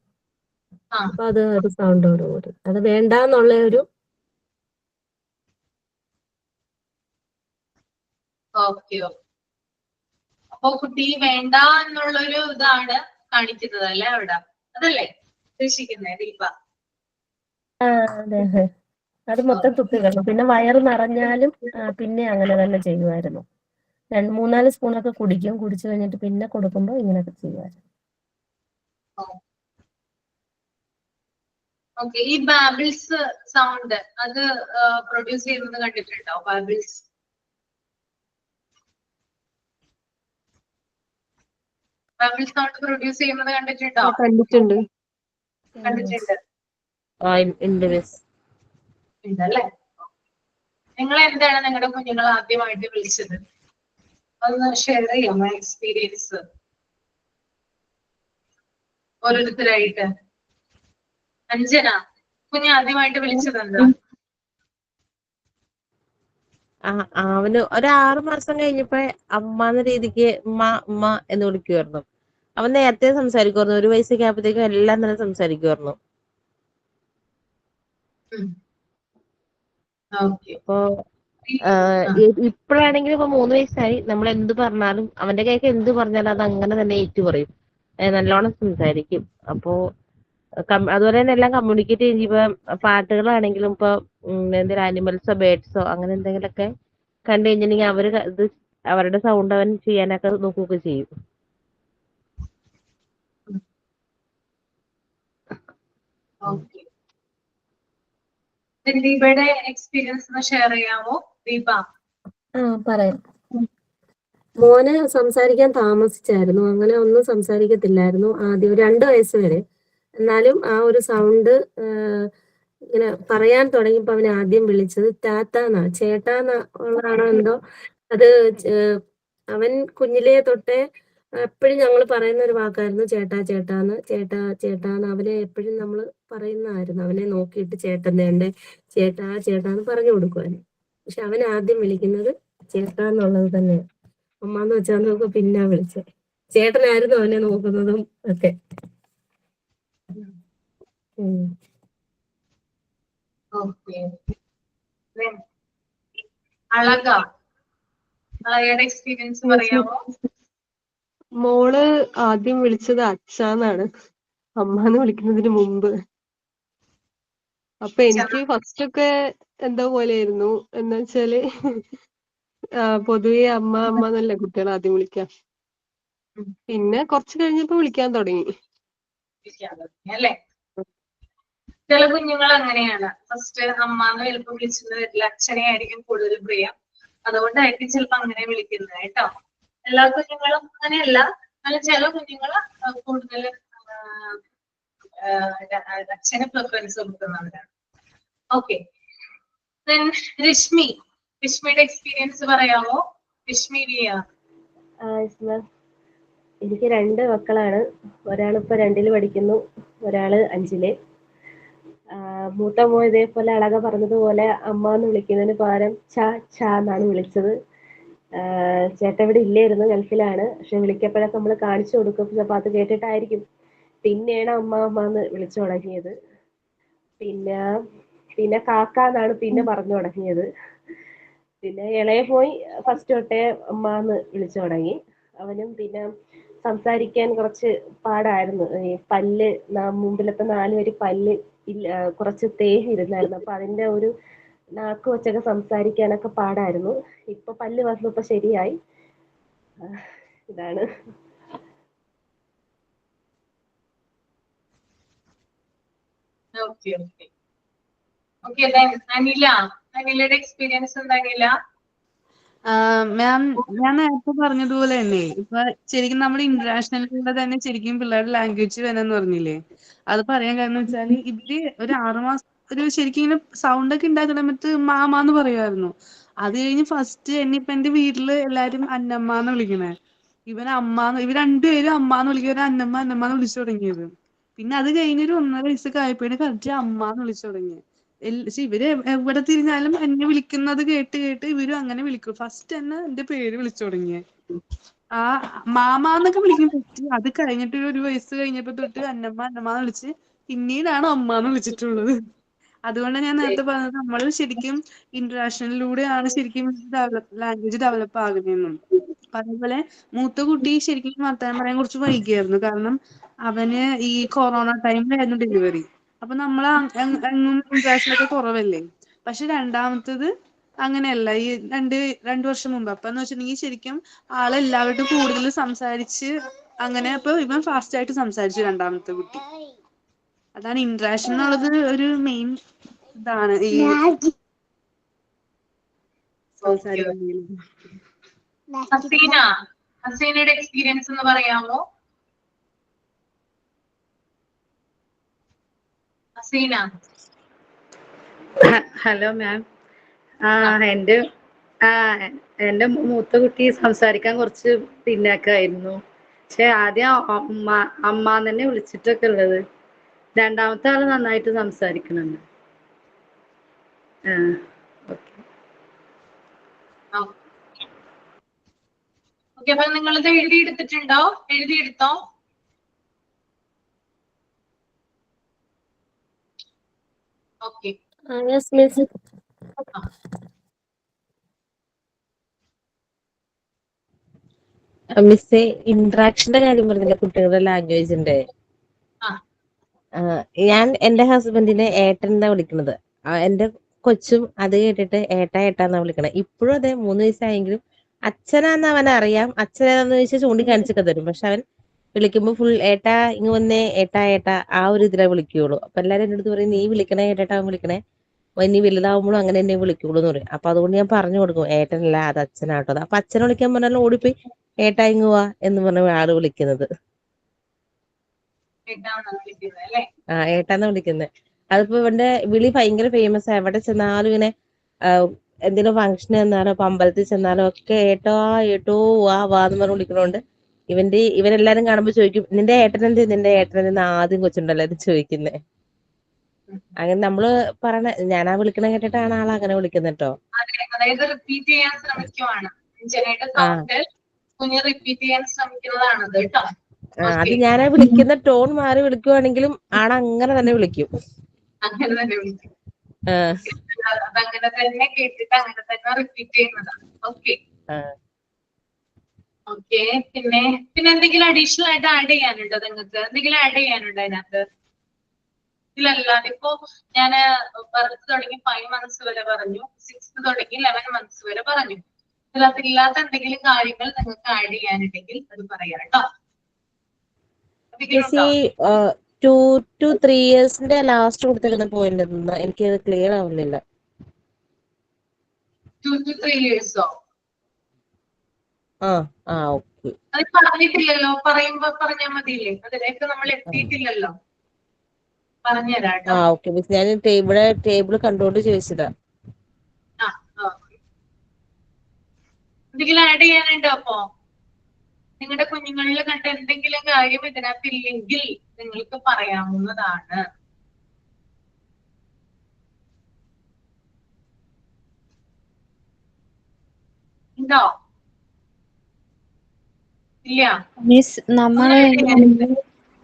അപ്പൊ അത് ഒരു സൗണ്ടോട് കൂടി അത് വേണ്ടാന്നുള്ള ഒരു ഓക്കെ, അപ്പൊ കുട്ടി വേണ്ട എന്നുള്ളൊരു ഇതാണ് കാണിക്കുന്നത് അല്ലെ അവിടെ, അതല്ലേ ഉദ്ദേശിക്കുന്നത് ദീപ? അതെ, അത് മൊത്തം തുപ്പിക്കണം. പിന്നെ വയറ് നിറഞ്ഞാലും പിന്നെ അങ്ങനെ തന്നെ ചെയ്യുമായിരുന്നു. 2-3-4 സ്പൂണൊക്കെ കുടിക്കും. കുടിച്ചു കഴിഞ്ഞിട്ട് പിന്നെ കൊടുക്കുമ്പോ ഇങ്ങനെയൊക്കെ ചെയ്യുമായിരുന്നു. ഓക്കെ, ഈ ബാബിൾസ് സൗണ്ട് അത് പ്രൊഡ്യൂസ് ചെയ്യുന്നത് കണ്ടിട്ടുണ്ടോ? ബാബിൾസ് സൗണ്ട് പ്രൊഡ്യൂസ് ചെയ്യുന്നത് കണ്ടിട്ടുണ്ടോ? കണ്ടിട്ടുണ്ട്. ഉണ്ടല്ലേ. നിങ്ങൾ എന്താണ് നിങ്ങളുടെ കുഞ്ഞുങ്ങൾ ആദ്യമായിട്ട് വിളിച്ചത്? അതൊന്ന് ഷെയർ ചെയ്യാമോ എക്സ്പീരിയൻസ് ഓരോരുത്തരായിട്ട്? അഞ്ജന, കുഞ്ഞ് ആദ്യമായിട്ട് വിളിച്ചത് എന്താ? അവന് ഒരു 6 മാസം കഴിഞ്ഞപ്പോ അമ്മ എന്ന രീതിക്ക് ഉമ്മ ഉമ്മ എന്ന് വിളിക്കുമായിരുന്നു. അവൻ നേരത്തെ സംസാരിക്കുമായിരുന്നു, 1 വയസ്സൊക്കെ ആയപ്പോഴത്തേക്കും എല്ലാം തന്നെ സംസാരിക്കുമായിരുന്നു. ഓക്കെ. അപ്പൊ ഇപ്പോഴാണെങ്കിലും ഇപ്പൊ 3 വയസ്സായി, നമ്മൾ എന്ത് പറഞ്ഞാലും അവന്റെ കൈക്ക് എന്ത് പറഞ്ഞാലും അത് അങ്ങനെ തന്നെ ഏറ്റു പറയും. നല്ലോണം സംസാരിക്കും. അപ്പോ അതുപോലെ തന്നെ എല്ലാം കമ്മ്യൂണിക്കേറ്റ് ചെയ്യും. ഇപ്പൊ പാട്ടുകളാണെങ്കിലും ഇപ്പൊ എന്തെങ്കിലും ആനിമൽസോ ബേർഡ്സോ അങ്ങനെ എന്തെങ്കിലുമൊക്കെ കണ്ടു കഴിഞ്ഞിട്ടുണ്ടെങ്കിൽ ഇത് അവരുടെ സൗണ്ട് അവൻ ചെയ്യാനൊക്കെ നോക്കുകയൊക്കെ ചെയ്യും. ഓക്കെ. ദീപയുടെ എക്സ്പീരിയൻസ് ഒന്ന് ഷെയർ ചെയ്യാമോ? ദീപ. പറയാം. മോന് സംസാരിക്കാൻ താമസിച്ചായിരുന്നു, അങ്ങനെ ഒന്നും സംസാരിക്കത്തില്ലായിരുന്നു ആദ്യം 2 വയസ്സ് വരെ. എന്നാലും ആ ഒരു സൗണ്ട് ഇങ്ങനെ പറയാൻ തുടങ്ങിയപ്പോ അവന് ആദ്യം വിളിച്ചത് ടാറ്റാന്നാ, ചേട്ടാന്ന് ഉള്ളതാണോ എന്തോ. അത് അവൻ കുഞ്ഞിലേ തൊട്ടേ എപ്പോഴും ഞങ്ങൾ പറയുന്ന ഒരു വാക്കായിരുന്നു ചേട്ടാ ചേട്ടാന്ന്, ചേട്ടാ ചേട്ടാന്ന്. അവനെ എപ്പോഴും നമ്മൾ പറയുന്നതായിരുന്നു. അവനെ നോക്കിയിട്ട് ചേട്ടൻ വേണ്ടേ, ചേട്ടാ ചേട്ടാന്ന് പറഞ്ഞു കൊടുക്കുവാൻ. പക്ഷെ അവൻ ആദ്യം വിളിക്കുന്നത് ചേട്ടാന്നുള്ളത് തന്നെയാണ്. അമ്മാന്ന് വെച്ചാൽ നോക്ക് പിന്നെ വിളിച്ചത്. ചേട്ടനായിരുന്നു അവനെ നോക്കുന്നതും ഒക്കെ. അളകയുടെ എക്സ്പീരിയൻസ് പറയാമോ? മോള് ആദ്യം വിളിച്ചത് അച്ഛാന്നാണ്, അമ്മാന്ന് വിളിക്കുന്നതിന് മുമ്പ്. അപ്പൊ എനിക്ക് ഫസ്റ്റ് ഒക്കെ എന്തോ പോലെയായിരുന്നു. എന്ന് വെച്ചാല് പൊതുവെ അമ്മ അമ്മ എന്നല്ലേ കുട്ടികൾ ആദ്യം വിളിക്കാം. പിന്നെ കുറച്ച് കഴിഞ്ഞപ്പോ വിളിക്കാൻ തുടങ്ങി. അല്ലേ? ചില കുഞ്ഞുങ്ങൾ അങ്ങനെയാണ്. ഫസ്റ്റ് അമ്മാന്ന് ചിലപ്പോൾ വിളിച്ചത് വരില്ല, അച്ഛനെ ആയിരിക്കും കൂടുതൽ പ്രിയം. അതുകൊണ്ടായിരിക്കും ചിലപ്പോ അങ്ങനെ വിളിക്കുന്നത് കേട്ടോ. എല്ലാ കുഞ്ഞുങ്ങളും അങ്ങനെയല്ല. എന്നാൽ ചില കുഞ്ഞുങ്ങൾ കൂടുതൽ അച്ഛന് പ്രിഫറൻസ് കൊടുക്കുന്നവരാണ്. ഓക്കെ. രശ്മിയുടെ എക്സ്പീരിയൻസ് പറയാമോ? രശ്മി ലിയ. എനിക്ക് 2 മക്കളാണ്. ഒരാളിപ്പോ 2ൽ പഠിക്കുന്നു, ഒരാള് 5ല്. മൂത്ത മോൻ ഇതേപോലെ അളക പറഞ്ഞതുപോലെ അമ്മ എന്ന് വിളിക്കുന്നതിന് പകരം ച എന്നാണ് വിളിച്ചത്. ചേട്ടൻ ഇവിടെ ഇല്ലായിരുന്നു, ഗൾഫിലാണ്. പക്ഷെ വിളിക്കപ്പോഴൊക്കെ നമ്മൾ കാണിച്ചു കൊടുക്കും, ചിലപ്പോൾ അത് കേട്ടിട്ടായിരിക്കും. പിന്നെയാണ് അമ്മ അമ്മ എന്ന് വിളിച്ചു തുടങ്ങിയത്. പിന്നെ കാക്ക എന്നാണ് പിന്നെ പറഞ്ഞു തുടങ്ങിയത്. പിന്നെ ഇളയ പോയി ഫസ്റ്റ് തൊട്ടേ അമ്മ എന്ന് വിളിച്ചു തുടങ്ങി. അവനും പിന്നെ സംസാരിക്കാൻ കുറച്ച് പാടായിരുന്നു. ഈ പല്ല് മുമ്പിലത്തെ 4 വരി പല്ല് കുറച്ച് തേഞ്ഞിരുന്നായിരുന്നു. അപ്പൊ അതിന്റെ ഒരു നാക്ക് വെച്ചൊക്കെ സംസാരിക്കാനൊക്കെ പാടായിരുന്നു. ഇപ്പൊ പല്ല് വന്നപ്പോ ശരിയായി. ഇതാണ്. അനിലയുടെ എക്സ്പീരിയൻസ് എന്താ അനില? മാം, ഞാൻ നേരത്തെ പറഞ്ഞതുപോലെ തന്നെ ഇപ്പൊ ശരിക്കും നമ്മുടെ ഇന്റർനാഷണലിലൂടെ തന്നെ ശരിക്കും പിള്ളേരുടെ ലാംഗ്വേജ് വേണമെന്ന് പറഞ്ഞില്ലേ? അത് പറയാൻ കാരണം വെച്ചാല് ഇവര് ഒരു 6 മാസം ശരിക്കും ഇങ്ങനെ സൗണ്ട് ഒക്കെ ഉണ്ടാക്കുന്ന സമയത്ത് മാമാന്ന് പറയുമായിരുന്നു. അത് കഴിഞ്ഞ് ഫസ്റ്റ് ഇനിയിപ്പൊ എന്റെ വീട്ടില് എല്ലാരും അന്നമ്മന്ന് വിളിക്കണേ. ഇവർ 2പേരും അമ്മാന്ന് വിളിക്കുക, അന്നമ്മന്ന് വിളിച്ചു തുടങ്ങിയത്. പിന്നെ അത് കഴിഞ്ഞൊരു 1.5 വയസ്സൊക്കെ ആയപ്പോഴാണ് കറക്റ്റ് അമ്മാന്ന് വിളിച്ചു തുടങ്ങിയത്. ഇവര് എവിടെ തിരിഞ്ഞാലും എന്നെ വിളിക്കുന്നത് കേട്ട് ഇവരും അങ്ങനെ വിളിക്കും. ഫസ്റ്റ് തന്നെ എന്റെ പേര് വിളിച്ചു തുടങ്ങിയത്. ആ മാമാന്നൊക്കെ വിളിക്കും പറ്റി. അത് കഴിഞ്ഞിട്ട് 1 വയസ്സ് കഴിഞ്ഞപ്പോ തൊട്ട് അന്നമ്മന്ന് വിളിച്ച് പിന്നീടാണ് അമ്മാന്ന് വിളിച്ചിട്ടുള്ളത്. അതുകൊണ്ടാണ് ഞാൻ നേരത്തെ പറഞ്ഞത് നമ്മൾ ശരിക്കും ഇന്റർനാഷണലിലൂടെയാണ് ശരിക്കും ലാംഗ്വേജ് ഡെവലപ്പ് ആകുന്നതെന്നും. അതേപോലെ മൂത്ത കുട്ടി ശരിക്കും വർത്തമാനം പറയാൻ കുറച്ച് വൈകിയായിരുന്നു. കാരണം അവന് ഈ കൊറോണ ടൈമിലായിരുന്നു ഡെലിവറി. അപ്പൊ നമ്മൾ എങ്ങും ഇന്റർനാഷണലൊക്കെ കുറവല്ലേ. പക്ഷെ രണ്ടാമത്തത് അങ്ങനെയല്ല. ഈ 2 വർഷം മുമ്പ് അപ്പൊ എന്ന് വെച്ചിട്ടുണ്ടെങ്കിൽ ശരിക്കും ആളെല്ലാവരോടും കൂടുതൽ സംസാരിച്ച് അങ്ങനെ. അപ്പൊ ഇവൻ ഫാസ്റ്റ് ആയിട്ട് സംസാരിച്ചു രണ്ടാമത്തെ കുട്ടി. അതാണ് ഇന്ററാക്ഷൻ എന്നുള്ളത് ഒരു മെയിൻ ഇതാണ് ഈ സംസാരിക്കുന്നത്. ഹസീനയുടെ എക്സ്പീരിയൻസ് എന്ന് പറയാമോ? ഹസീന. Hello ma'am. എന്റെ മൂത്ത കുട്ടി സംസാരിക്കാൻ കുറച്ച് പിന്നാക്കായിരുന്നു. പക്ഷെ ആദ്യം അമ്മ തന്നെ വിളിച്ചിട്ടൊക്കെ ഉള്ളത്. രണ്ടാമത്തെ ആള് നന്നായിട്ട് സംസാരിക്കുന്നുണ്ട്. അപ്പൊ നിങ്ങളിത് എഴുതിയെടുത്തിട്ടുണ്ടോ? എഴുതിയെടുത്തോ? ഓക്കെ. Yes miss. മിസ്സേ, ഇന്ററാക്ഷന്റെ കാര്യം പറഞ്ഞില്ല കുട്ടികളുടെ ലാംഗ്വേജിന്റെ. ആ. ഞാൻ എന്റെ ഹസ്ബൻഡിനെ ഏട്ടൻ എന്നാ വിളിക്കുന്നത്. എന്റെ കൊച്ചും അത് കേട്ടിട്ട് ഏട്ടാ ഏട്ടാന്നാ വിളിക്കണേ. ഇപ്പോഴും അതെ, 3 വയസ്സായെങ്കിലും അച്ഛനാന്ന് അവനറിയാം. അച്ഛനാന്ന് ചോദിച്ചാൽ ചൂണ്ടിക്കാണിച്ചൊക്കെ തരും. പക്ഷെ അവൻ വിളിക്കുമ്പോ ഫുൾ ഏട്ടാ ഇങ്ങ് വന്നേ, ഏട്ടാ ഏട്ടാ, ആ ഒരു ഇതിലേ വിളിക്കുള്ളൂ. അപ്പൊ എല്ലാരും എന്റെ അടുത്ത് പറയും, നീ വിളിക്കണേ ഏട്ടാ വിളിക്കണേ, ഇനി വലുതാവുമ്പോഴും അങ്ങനെ എന്നെ വിളിക്കുള്ളൂ എന്ന് പറയും. അപ്പൊ അതുകൊണ്ട് ഞാൻ പറഞ്ഞു കൊടുക്കും, ഏട്ടനല്ല അത് അച്ഛനാട്ടോ. അപ്പൊ അച്ഛനെ വിളിക്കാൻ പറഞ്ഞാൽ ഓടിപ്പോയി ഏട്ടാ ഇങ്ങ് വാ എന്ന് പറഞ്ഞ ആള് വിളിക്കുന്നത്. ഏട്ടാന്നാണ് വിളിക്കുന്നത് അല്ലേ? ഏട്ടാന്ന് വിളിക്കുന്നത്. അതിപ്പോ ഇവന്റെ വിളി ഭയങ്കര ഫേമസ് ആ. എവിടെ ചെന്നാലും ഇങ്ങനെ എന്തെങ്കിലും ഫംഗ്ഷൻ ചെന്നാലോ ഇപ്പൊ അമ്പലത്തിൽ ചെന്നാലോ ഒക്കെ ഏട്ടോ ഏട്ടോ വാ വാ എന്ന് പറഞ്ഞ് വിളിക്കണോണ്ട് ഇവരെല്ലാരും കാണുമ്പോ ചോദിക്കും, നിന്റെ ഏട്ടനെന്ത് ആദ്യം കൊച്ചുണ്ടല്ലോ അത് ചോദിക്കുന്നേ. അങ്ങനെ നമ്മള് പറയണ ഞാനാ വിളിക്കണ കേട്ടിട്ടാണ് ആൾ അങ്ങനെ വിളിക്കുന്നത് കേട്ടോ. അതായത് റിപ്പീറ്റ് ചെയ്യാൻ ശ്രമിക്കുവാണ്. അഞ്ജനയുടെ സൗണ്ട് കുഞ്ഞ് റിപ്പീറ്റ് ചെയ്യാൻ ശ്രമിക്കുന്നതാണത് കേട്ടോ. അത് ഞാനാ വിളിക്കുന്ന ടോൺ മാറി വിളിക്കുവാണെങ്കിലും ആളങ്ങനെ തന്നെ വിളിക്കും. അങ്ങനെ തന്നെ വിളിക്കും. അതങ്ങനെ തന്നെ കേട്ടിട്ട് അങ്ങനെ തന്നെ റിപ്പീറ്റ് ചെയ്യുന്നതാണ്. ഓക്കെ. ഓക്കെ. പിന്നെ എന്തെങ്കിലും അഡീഷണൽ ആയിട്ട് ആഡ് ചെയ്യാനുണ്ടോ നിങ്ങൾക്ക്? എന്തെങ്കിലും ആഡ് ചെയ്യാനുണ്ടോ അതിനകത്ത്? ഇതിലല്ലാതെ ഇപ്പോ ഞാൻ ബർത്ത് തുടങ്ങി 5 months വരെ പറഞ്ഞു, 6th തുടങ്ങി 11 months വരെ പറഞ്ഞു. ഇതിനകത്ത് ഇല്ലാത്ത എന്തെങ്കിലും കാര്യങ്ങൾ നിങ്ങൾക്ക് ആഡ് ചെയ്യാനുണ്ടെങ്കിൽ അത് പറയാം കേട്ടോ. 2 to 3 yearsന്റെ ലാസ്റ്റ് കൊടുത്തേക്കുന്ന പോയിന്റ് എനിക്ക് ക്ലിയർ ആവുന്നില്ല. 2 to 3 years ഓക്കെ. അത് പറഞ്ഞിട്ടില്ലല്ലോ, പറയുമ്പോ പറഞ്ഞാൽ മതിയില്ലേ? അതിലേക്ക് നമ്മൾ എത്തിയിട്ടില്ലല്ലോ. പറഞ്ഞുതരാട്ടോ. ഓക്കെ മിസ്, ഞാൻ ടേബിൾ കണ്ടോണ്ട് ചോദിച്ചതാ. എന്തെങ്കിലും ആഡ് ചെയ്യാനുണ്ടോ? അപ്പോ നിങ്ങളുടെ കുഞ്ഞുങ്ങളിൽ കണ്ട എന്തെങ്കിലും കാര്യം ഇതിനകത്ത് ഇല്ലെങ്കിൽ നിങ്ങൾക്ക് പറയാവുന്നതാണ്. ഉണ്ടോ? ഇല്ല മിസ്,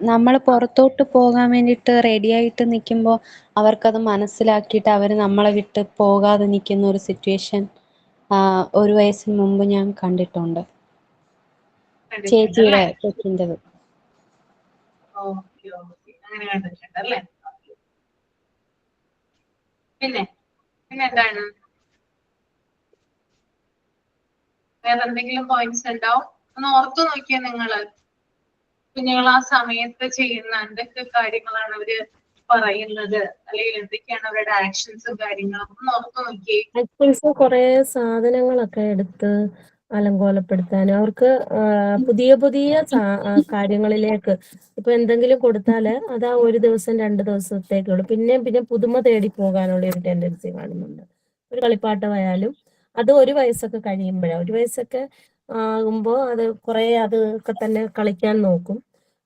നമ്മൾ പുറത്തോട്ട് പോകാൻ വേണ്ടിട്ട് റെഡി ആയിട്ട് നിൽക്കുമ്പോൾ അവർക്കത് മനസ്സിലാക്കിയിട്ട് അവർ നമ്മളെ വിട്ട് പോകാതെ നിൽക്കുന്ന ഒരു സിറ്റുവേഷൻ 1 വയസ്സിന് മുമ്പ് ഞാൻ കണ്ടിട്ടുണ്ട്. ചേച്ചിയുടെ കൊച്ചിൻ്റെത്. അങ്ങനെ കണ്ടിട്ടുണ്ട് അല്ലേ? പിന്നെ എന്താണ് വേറെ എന്തെങ്കിലും പോയിന്റ്സ് ഉണ്ടാവും? ഒന്ന് ഓർത്തു നോക്കിയാ നിങ്ങള് കുഞ്ഞുങ്ങൾ ആ സമയത്ത് ചെയ്യുന്ന എന്തൊക്കെ കാര്യങ്ങളാണ് അവര് പറയുന്നത്, അല്ലെങ്കിൽ എന്തൊക്കെയാണ് അവരുടെ ആക്ഷൻസും കാര്യങ്ങളും ഒന്ന് ഓർത്തു നോക്കിയേ. ആക്ച്വൽസ് കുറെ സാധനങ്ങളൊക്കെ എടുത്ത് അലങ്കോലപ്പെടുത്താൻ അവർക്ക് പുതിയ കാര്യങ്ങളിലേക്ക് ഇപ്പൊ എന്തെങ്കിലും കൊടുത്താല് അത് ആ 1 ദിവസം 2 ദിവസത്തേക്കുള്ളൂ. പിന്നെ പുതുമ തേടി പോകാനുള്ള ഒരു ടെൻഡൻസി കാണുന്നുണ്ട്. ഒരു കളിപ്പാട്ടമായാലും അത് 1 വയസ്സൊക്കെ കഴിയുമ്പോഴാണ്, 1 വയസ്സൊക്കെ ആകുമ്പോ അത് കുറെ അതൊക്കെ തന്നെ കളിക്കാൻ നോക്കും.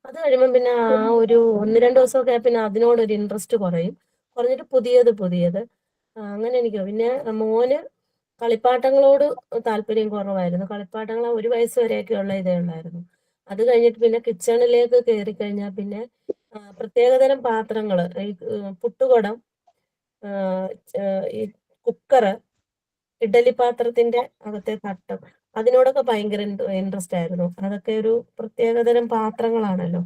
അത് കഴിയുമ്പോൾ പിന്നെ ആ ഒരു 1-2 ദിവസമൊക്കെ പിന്നെ അതിനോടൊരു ഇൻട്രസ്റ്റ് കുറഞ്ഞിട്ട് പുതിയത് അങ്ങനെ എനിക്ക്. പിന്നെ മോന് കളിപ്പാട്ടങ്ങളോട് താല്പര്യം കുറവായിരുന്നു. കളിപ്പാട്ടങ്ങൾ 1 വയസ്സ് വരെയൊക്കെ ഉള്ള ഇതേ ഉള്ളായിരുന്നു. അത് കഴിഞ്ഞിട്ട് പിന്നെ കിച്ചണിലേക്ക് കയറി കഴിഞ്ഞാൽ പിന്നെ പ്രത്യേകതരം പാത്രങ്ങള്, ഈ പുട്ടുകുടം, ഈ കുക്കറ്, ഇഡലി പാത്രത്തിന്റെ അകത്തെ തട്ടം, അതിനോടൊക്കെ ഭയങ്കര ഇൻട്രസ്റ്റ് ആയിരുന്നു. അതൊക്കെ ഒരു പ്രത്യേകതരം പാത്രങ്ങളാണല്ലോ.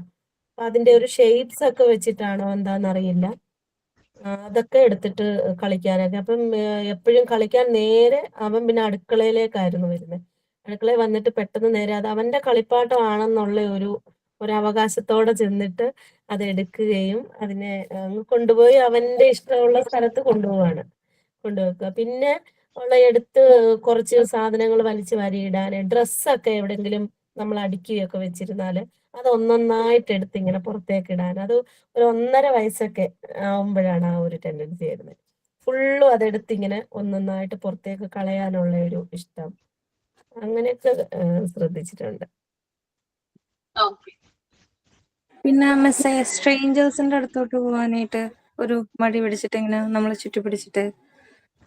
അതിന്റെ ഒരു ഷേപ്സ് ഒക്കെ വെച്ചിട്ടാണോ എന്താണെന്നറിയില്ല, അതൊക്കെ എടുത്തിട്ട് കളിക്കാനൊക്കെ. അപ്പം എപ്പോഴും കളിക്കാൻ നേരെ അവൻ പിന്നെ അടുക്കളയിലേക്കായിരുന്നു വരുന്നത്. അടുക്കളയിൽ വന്നിട്ട് പെട്ടെന്ന് നേരെ അത് അവന്റെ കളിപ്പാട്ടമാണെന്നുള്ള ഒരു അവകാശത്തോടെ ചെന്നിട്ട് അത് എടുക്കുകയും അതിനെ കൊണ്ടുപോയി അവന്റെ ഇഷ്ടമുള്ള സ്ഥലത്ത് കൊണ്ടുവെക്കുക. പിന്നെ എടുത്ത് കുറച്ച് സാധനങ്ങൾ വലിച്ചു വാരിയിടാന്, ഡ്രസ്സൊക്കെ എവിടെങ്കിലും നമ്മൾ അടുക്കിയൊക്കെ വെച്ചിരുന്നാല് അത് ഒന്നൊന്നായിട്ട് എടുത്ത് ഇങ്ങനെ പുറത്തേക്ക് ഇടാൻ. അത് ഒരു 1.5 വയസ്സൊക്കെ ആവുമ്പോഴാണ് ആ ഒരു ടെൻഡൻസി വരുന്നത്. ഫുള്ളും അതെടുത്ത് ഇങ്ങനെ ഒന്നൊന്നായിട്ട് പുറത്തേക്ക് കളയാനുള്ള ഒരു ഇഷ്ടം, അങ്ങനെയൊക്കെ ശ്രദ്ധിച്ചിട്ടുണ്ട്. പിന്നെ മിസ്സേ, സ്ട്രേഞ്ചേഴ്സിന്റെ അടുത്തോട്ട് പോകാനായിട്ട് ഒരു മടി പിടിച്ചിട്ട് ഇങ്ങനെ നമ്മൾ ചുറ്റിപ്പിടിച്ചിട്ട്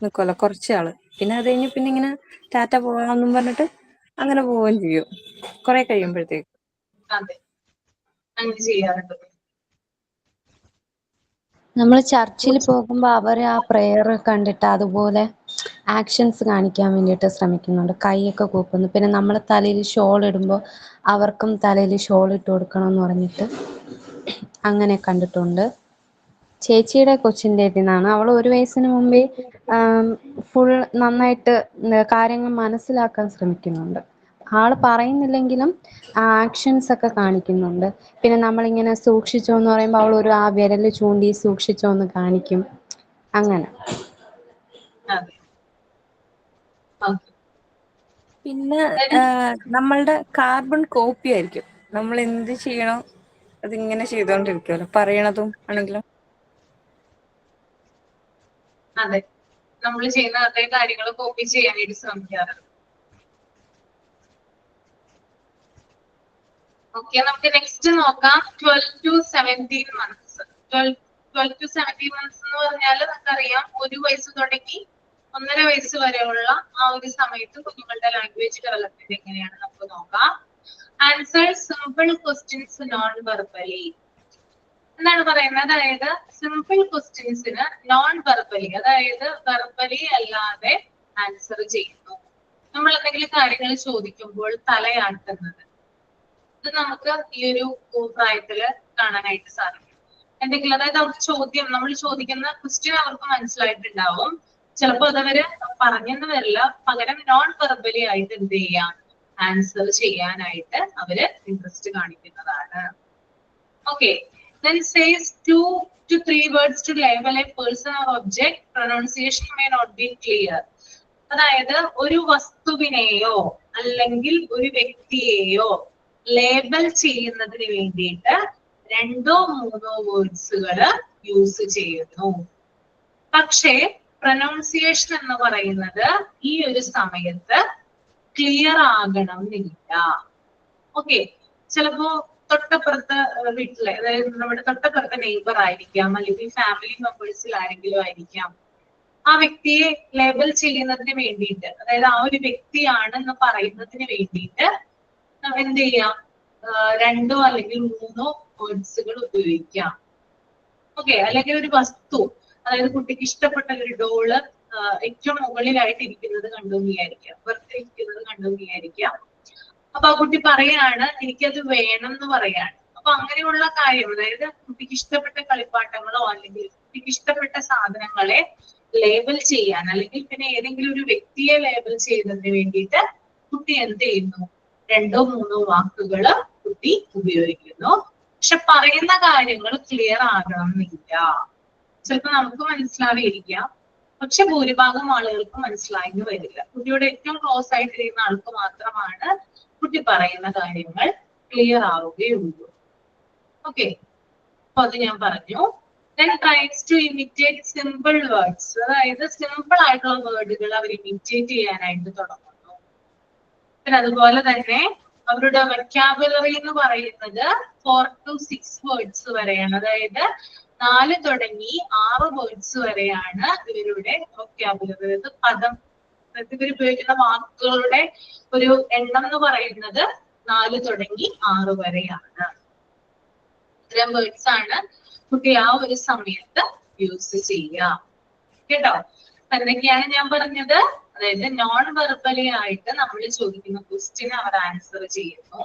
നിൽക്കുമല്ലോ കുറച്ചാള്. പിന്നെ അത് കഴിഞ്ഞ് പിന്നെ ഇങ്ങനെ ടാറ്റ പോകാമെന്നും പറഞ്ഞിട്ട് അങ്ങനെ പോവുകയും ചെയ്യും കുറെ കഴിയുമ്പോഴത്തേക്ക്. അതെ, അങ്ങനെ ചെയ്യാറുണ്ട്. നമ്മൾ ചർച്ചിൽ പോകുമ്പോൾ അവർ ആ പ്രെയർ കണ്ടിട്ട് അതുപോലെ ആക്ഷൻസ് കാണിക്കാൻ വേണ്ടിയിട്ട് ശ്രമിക്കുന്നുണ്ട്. കൈയൊക്കെ കൂപ്പുന്നു. പിന്നെ നമ്മൾ തലയിൽ ഷോൾ ഇടുമ്പോൾ അവർക്കും തലയിൽ ഷോൾ ഇട്ട് കൊടുക്കണം എന്ന് പറഞ്ഞിട്ട് അങ്ങനെ കണ്ടിട്ടുണ്ട്. ചേച്ചിയുടെ കൊച്ചിൻ്റെ ഇതിനാണ്. അവൾ 1 വയസ്സിന് മുമ്പേ ഫുൾ നന്നായിട്ട് കാര്യങ്ങൾ മനസ്സിലാക്കാൻ ശ്രമിക്കുന്നുണ്ട്. ആള് പറയുന്നില്ലെങ്കിലും ആക്ഷൻസ് ഒക്കെ കാണിക്കുന്നുണ്ട്. പിന്നെ നമ്മളിങ്ങനെ സൂക്ഷിച്ചോ എന്ന് പറയുമ്പോൾ അവൾ ആ വിരൽ ചൂണ്ടി സൂക്ഷിച്ചോ എന്ന് കാണിക്കും. അങ്ങനെ. അതെ. ഓക്കെ. പിന്നെ നമ്മളുടെ കാർബൺ കോപ്പി ആയിരിക്കും. നമ്മൾ എന്ത് ചെയ്യണോ അതിങ്ങനെ ചെയ്തോണ്ടിരിക്കുമല്ലോ, പറയണതും ആണെങ്കിലും. അതെ, നമ്മൾ ചെയ്യുന്ന അതേ കാര്യങ്ങൾ കോപ്പി ചെയ്യാനായിട്ട് ശ്രമിക്കാറുണ്ട്. ഓക്കെ, നമുക്ക് നെക്സ്റ്റ് നോക്കാം. 12 to 17 months. 12 to 17 months എന്ന് പറഞ്ഞാൽ നമുക്കറിയാം 1 വയസ്സ് തുടങ്ങി 1.5 വയസ്സ് വരെയുള്ള ആ ഒരു സമയത്ത് കുഞ്ഞുങ്ങളുടെ ലാംഗ്വേജ് ഡെവലപ്മെന്റ് എങ്ങനെയാണ് നമുക്ക് നോക്കാം. Answer simple questions non verbally. എന്താണ് പറയുന്നത്? അതായത് സിമ്പിൾ ക്വസ്റ്റ്യൻസിന് നോൺ വെർബലി, അതായത് വെർബലി അല്ലാതെ ആൻസർ ചെയ്യുന്നു. നമ്മൾ എന്തെങ്കിലും കാര്യങ്ങൾ ചോദിക്കുമ്പോൾ തലയാട്ടുന്നത്, ഇത് നമുക്ക് ഈ ഒരു പ്രായത്തില് കാണാനായിട്ട് സാധിക്കും. എന്തെങ്കിലും, അതായത് അവർക്ക് ചോദ്യം, നമ്മൾ ചോദിക്കുന്ന ക്വസ്റ്റ്യൻ അവർക്ക് മനസ്സിലായിട്ടുണ്ടാവും. ചിലപ്പോൾ അതവര് പറഞ്ഞെന്ന് വരില്ല, പകരം നോൺ വെർബലി ആയിട്ട് എന്ത് ചെയ്യാം, ആൻസർ ചെയ്യാനായിട്ട് അവര് ഇൻട്രസ്റ്റ് കാണിക്കുന്നതാണ്. Okay, then says 2 to 3 words to label a person or object. Pronunciation may not be clear. അതായത് ഒരു വസ്തുവിനെയോ അല്ലെങ്കിൽ ഒരു വ്യക്തിയെയോ ലേബൽ ചെയ്യുന്നതിന് വേണ്ടിയിട്ട് 2 or 3 വേർഡ്സുകൾ യൂസ് ചെയ്യുന്നു. പക്ഷേ പ്രൊനൗൺസിയേഷൻ എന്ന് പറയുന്നത് ഈ ഒരു സമയത്ത് ക്ലിയർ ആകണം എന്നില്ല. ഓക്കെ, ചിലപ്പോ തൊട്ടപ്പുറത്ത് വീട്ടിലെ, അതായത് നമ്മുടെ തൊട്ടപ്പുറത്തെ നെയ്ബർ ആയിരിക്കാം, അല്ലെങ്കിൽ ഫാമിലി മെമ്പേഴ്സിൽ ആരെങ്കിലും ആയിരിക്കാം. ആ വ്യക്തിയെ ലേബൽ ചെയ്യുന്നതിന് വേണ്ടിയിട്ട്, അതായത് ആ ഒരു വ്യക്തിയാണെന്ന് പറയുന്നതിന് വേണ്ടിയിട്ട് എന്ത് ചെയ്യാം, 2 അല്ലെങ്കിൽ 3 വേർഡ്സുകൾ ഉപയോഗിക്കാം. ഓക്കെ, അല്ലെങ്കിൽ ഒരു വസ്തു, അതായത് കുട്ടിക്ക് ഇഷ്ടപ്പെട്ട ഒരു ഡോള് ഏറ്റവും മുകളിലായിട്ട് ഇരിക്കുന്നത് കണ്ടു വിചാരിക്കാം, വെറുതെ ഇരിക്കുന്നത് കണ്ടു വിചാരിക്കാം. അപ്പൊ ആ കുട്ടി പറയാണ് എനിക്കത് വേണം എന്ന് പറയാണ്. അപ്പൊ അങ്ങനെയുള്ള കാര്യം, അതായത് കുട്ടിക്ക് ഇഷ്ടപ്പെട്ട കളിപ്പാട്ടങ്ങളോ അല്ലെങ്കിൽ കുട്ടിക്ക് ഇഷ്ടപ്പെട്ട സാധനങ്ങളെ ലേബൽ ചെയ്യാൻ, അല്ലെങ്കിൽ പിന്നെ ഏതെങ്കിലും ഒരു വ്യക്തിയെ ലേബൽ ചെയ്യുന്നതിന് വേണ്ടിയിട്ട് കുട്ടി എന്ത് ചെയ്യുന്നു, 2 or 3 വാക്കുകൾ കുട്ടി ഉപയോഗിക്കുന്നു. പക്ഷെ പറയുന്ന കാര്യങ്ങൾ ക്ലിയർ ആകണം എന്നില്ല. ചിലപ്പോൾ നമുക്ക് മനസ്സിലാവിയിരിക്കാം, പക്ഷെ ഭൂരിഭാഗം ആളുകൾക്ക് മനസ്സിലായെന്ന് വരില്ല. കുട്ടിയോട് ഏറ്റവും ക്ലോസ് ആയിട്ടിരിക്കുന്ന ആൾക്ക് മാത്രമാണ് കുട്ടി പറയുന്ന കാര്യങ്ങൾ ക്ലിയർ ആവുകയുള്ളൂ. ഓക്കെ, അപ്പൊ അത് ഞാൻ പറഞ്ഞു. Then tries to imitate simple words. അതായത് സിമ്പിൾ ആയിട്ടുള്ള വേർഡുകൾ അവർ ഇമിറ്റേറ്റ് ചെയ്യാനായിട്ട് തുടങ്ങുന്നു. പിന്നെ അതുപോലെ തന്നെ അവരുടെ വെക്കാബുലറി എന്ന് പറയുന്നത് 4 to 6 വേർഡ്സ് വരെയാണ്. അതായത് 4 തുടങ്ങി 6 വേർഡ്സ് വരെയാണ് ഇവരുടെ വൊക്കാബുലറി, അതായത് പദം, ഇവർ ഉപയോഗിക്കുന്ന വാക്കുകളുടെ ഒരു എണ്ണം എന്ന് പറയുന്നത് 4 തുടങ്ങി 6 വരെയാണ്. ഇത്തരം വേർഡ്സ് ആണ് കുട്ടി ആ ഒരു സമയത്ത് യൂസ് ചെയ്യുക. കേട്ടോ, എന്തൊക്കെയാണ് ഞാൻ പറഞ്ഞത്? അതായത് നോൺ വെർബലി ആയിട്ട് നമ്മൾ ചോദിക്കുന്ന ക്വസ്റ്റ്യൻ അവർ ആൻസർ ചെയ്യുന്നു.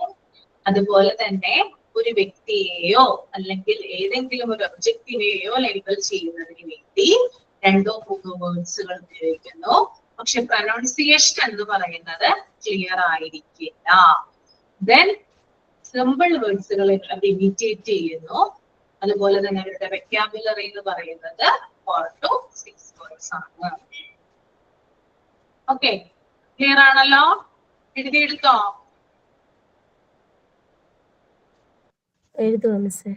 അതുപോലെ തന്നെ ഒരു വ്യക്തിയെയോ അല്ലെങ്കിൽ ഏതെങ്കിലും ഒരു ഒബ്ജക്റ്റിനെയോ ലേബൽ ചെയ്യുന്നതിന് വേണ്ടി 2 or 3 വേർഡ്സുകൾ ഉപയോഗിക്കുന്നു. പക്ഷെ പ്രൊനൗൺസിയേഷൻ എന്ന് പറയുന്നത് ക്ലിയർ ആയിരിക്കില്ല. ദെൻ സിമ്പിൾ വേർഡ്സുകൾ ഇമിറ്റേറ്റ് ചെയ്യുന്നു. അതുപോലെ തന്നെ അവരുടെ വെക്കാബുലറി എന്ന് പറയുന്നത് 4 to 6 വേർഡ്സ് ആണ്. ഓക്കെ, ക്ലിയർ ആണല്ലോ? എഴുതിയെടുത്തോ? എഴുതുവാ മിസ്സേ.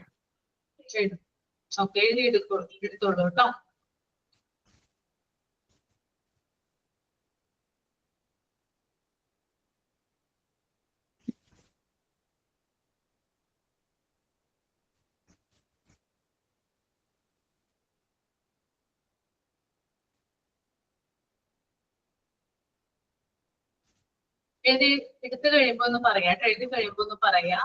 ഓക്കെ, എഴുതിയെടുത്തോളൂ കേട്ടോ. എടുത്തു കഴിയുമ്പോ ഒന്ന് പറയാ, എഴുതി കഴിയുമ്പോ ഒന്ന് പറയാ.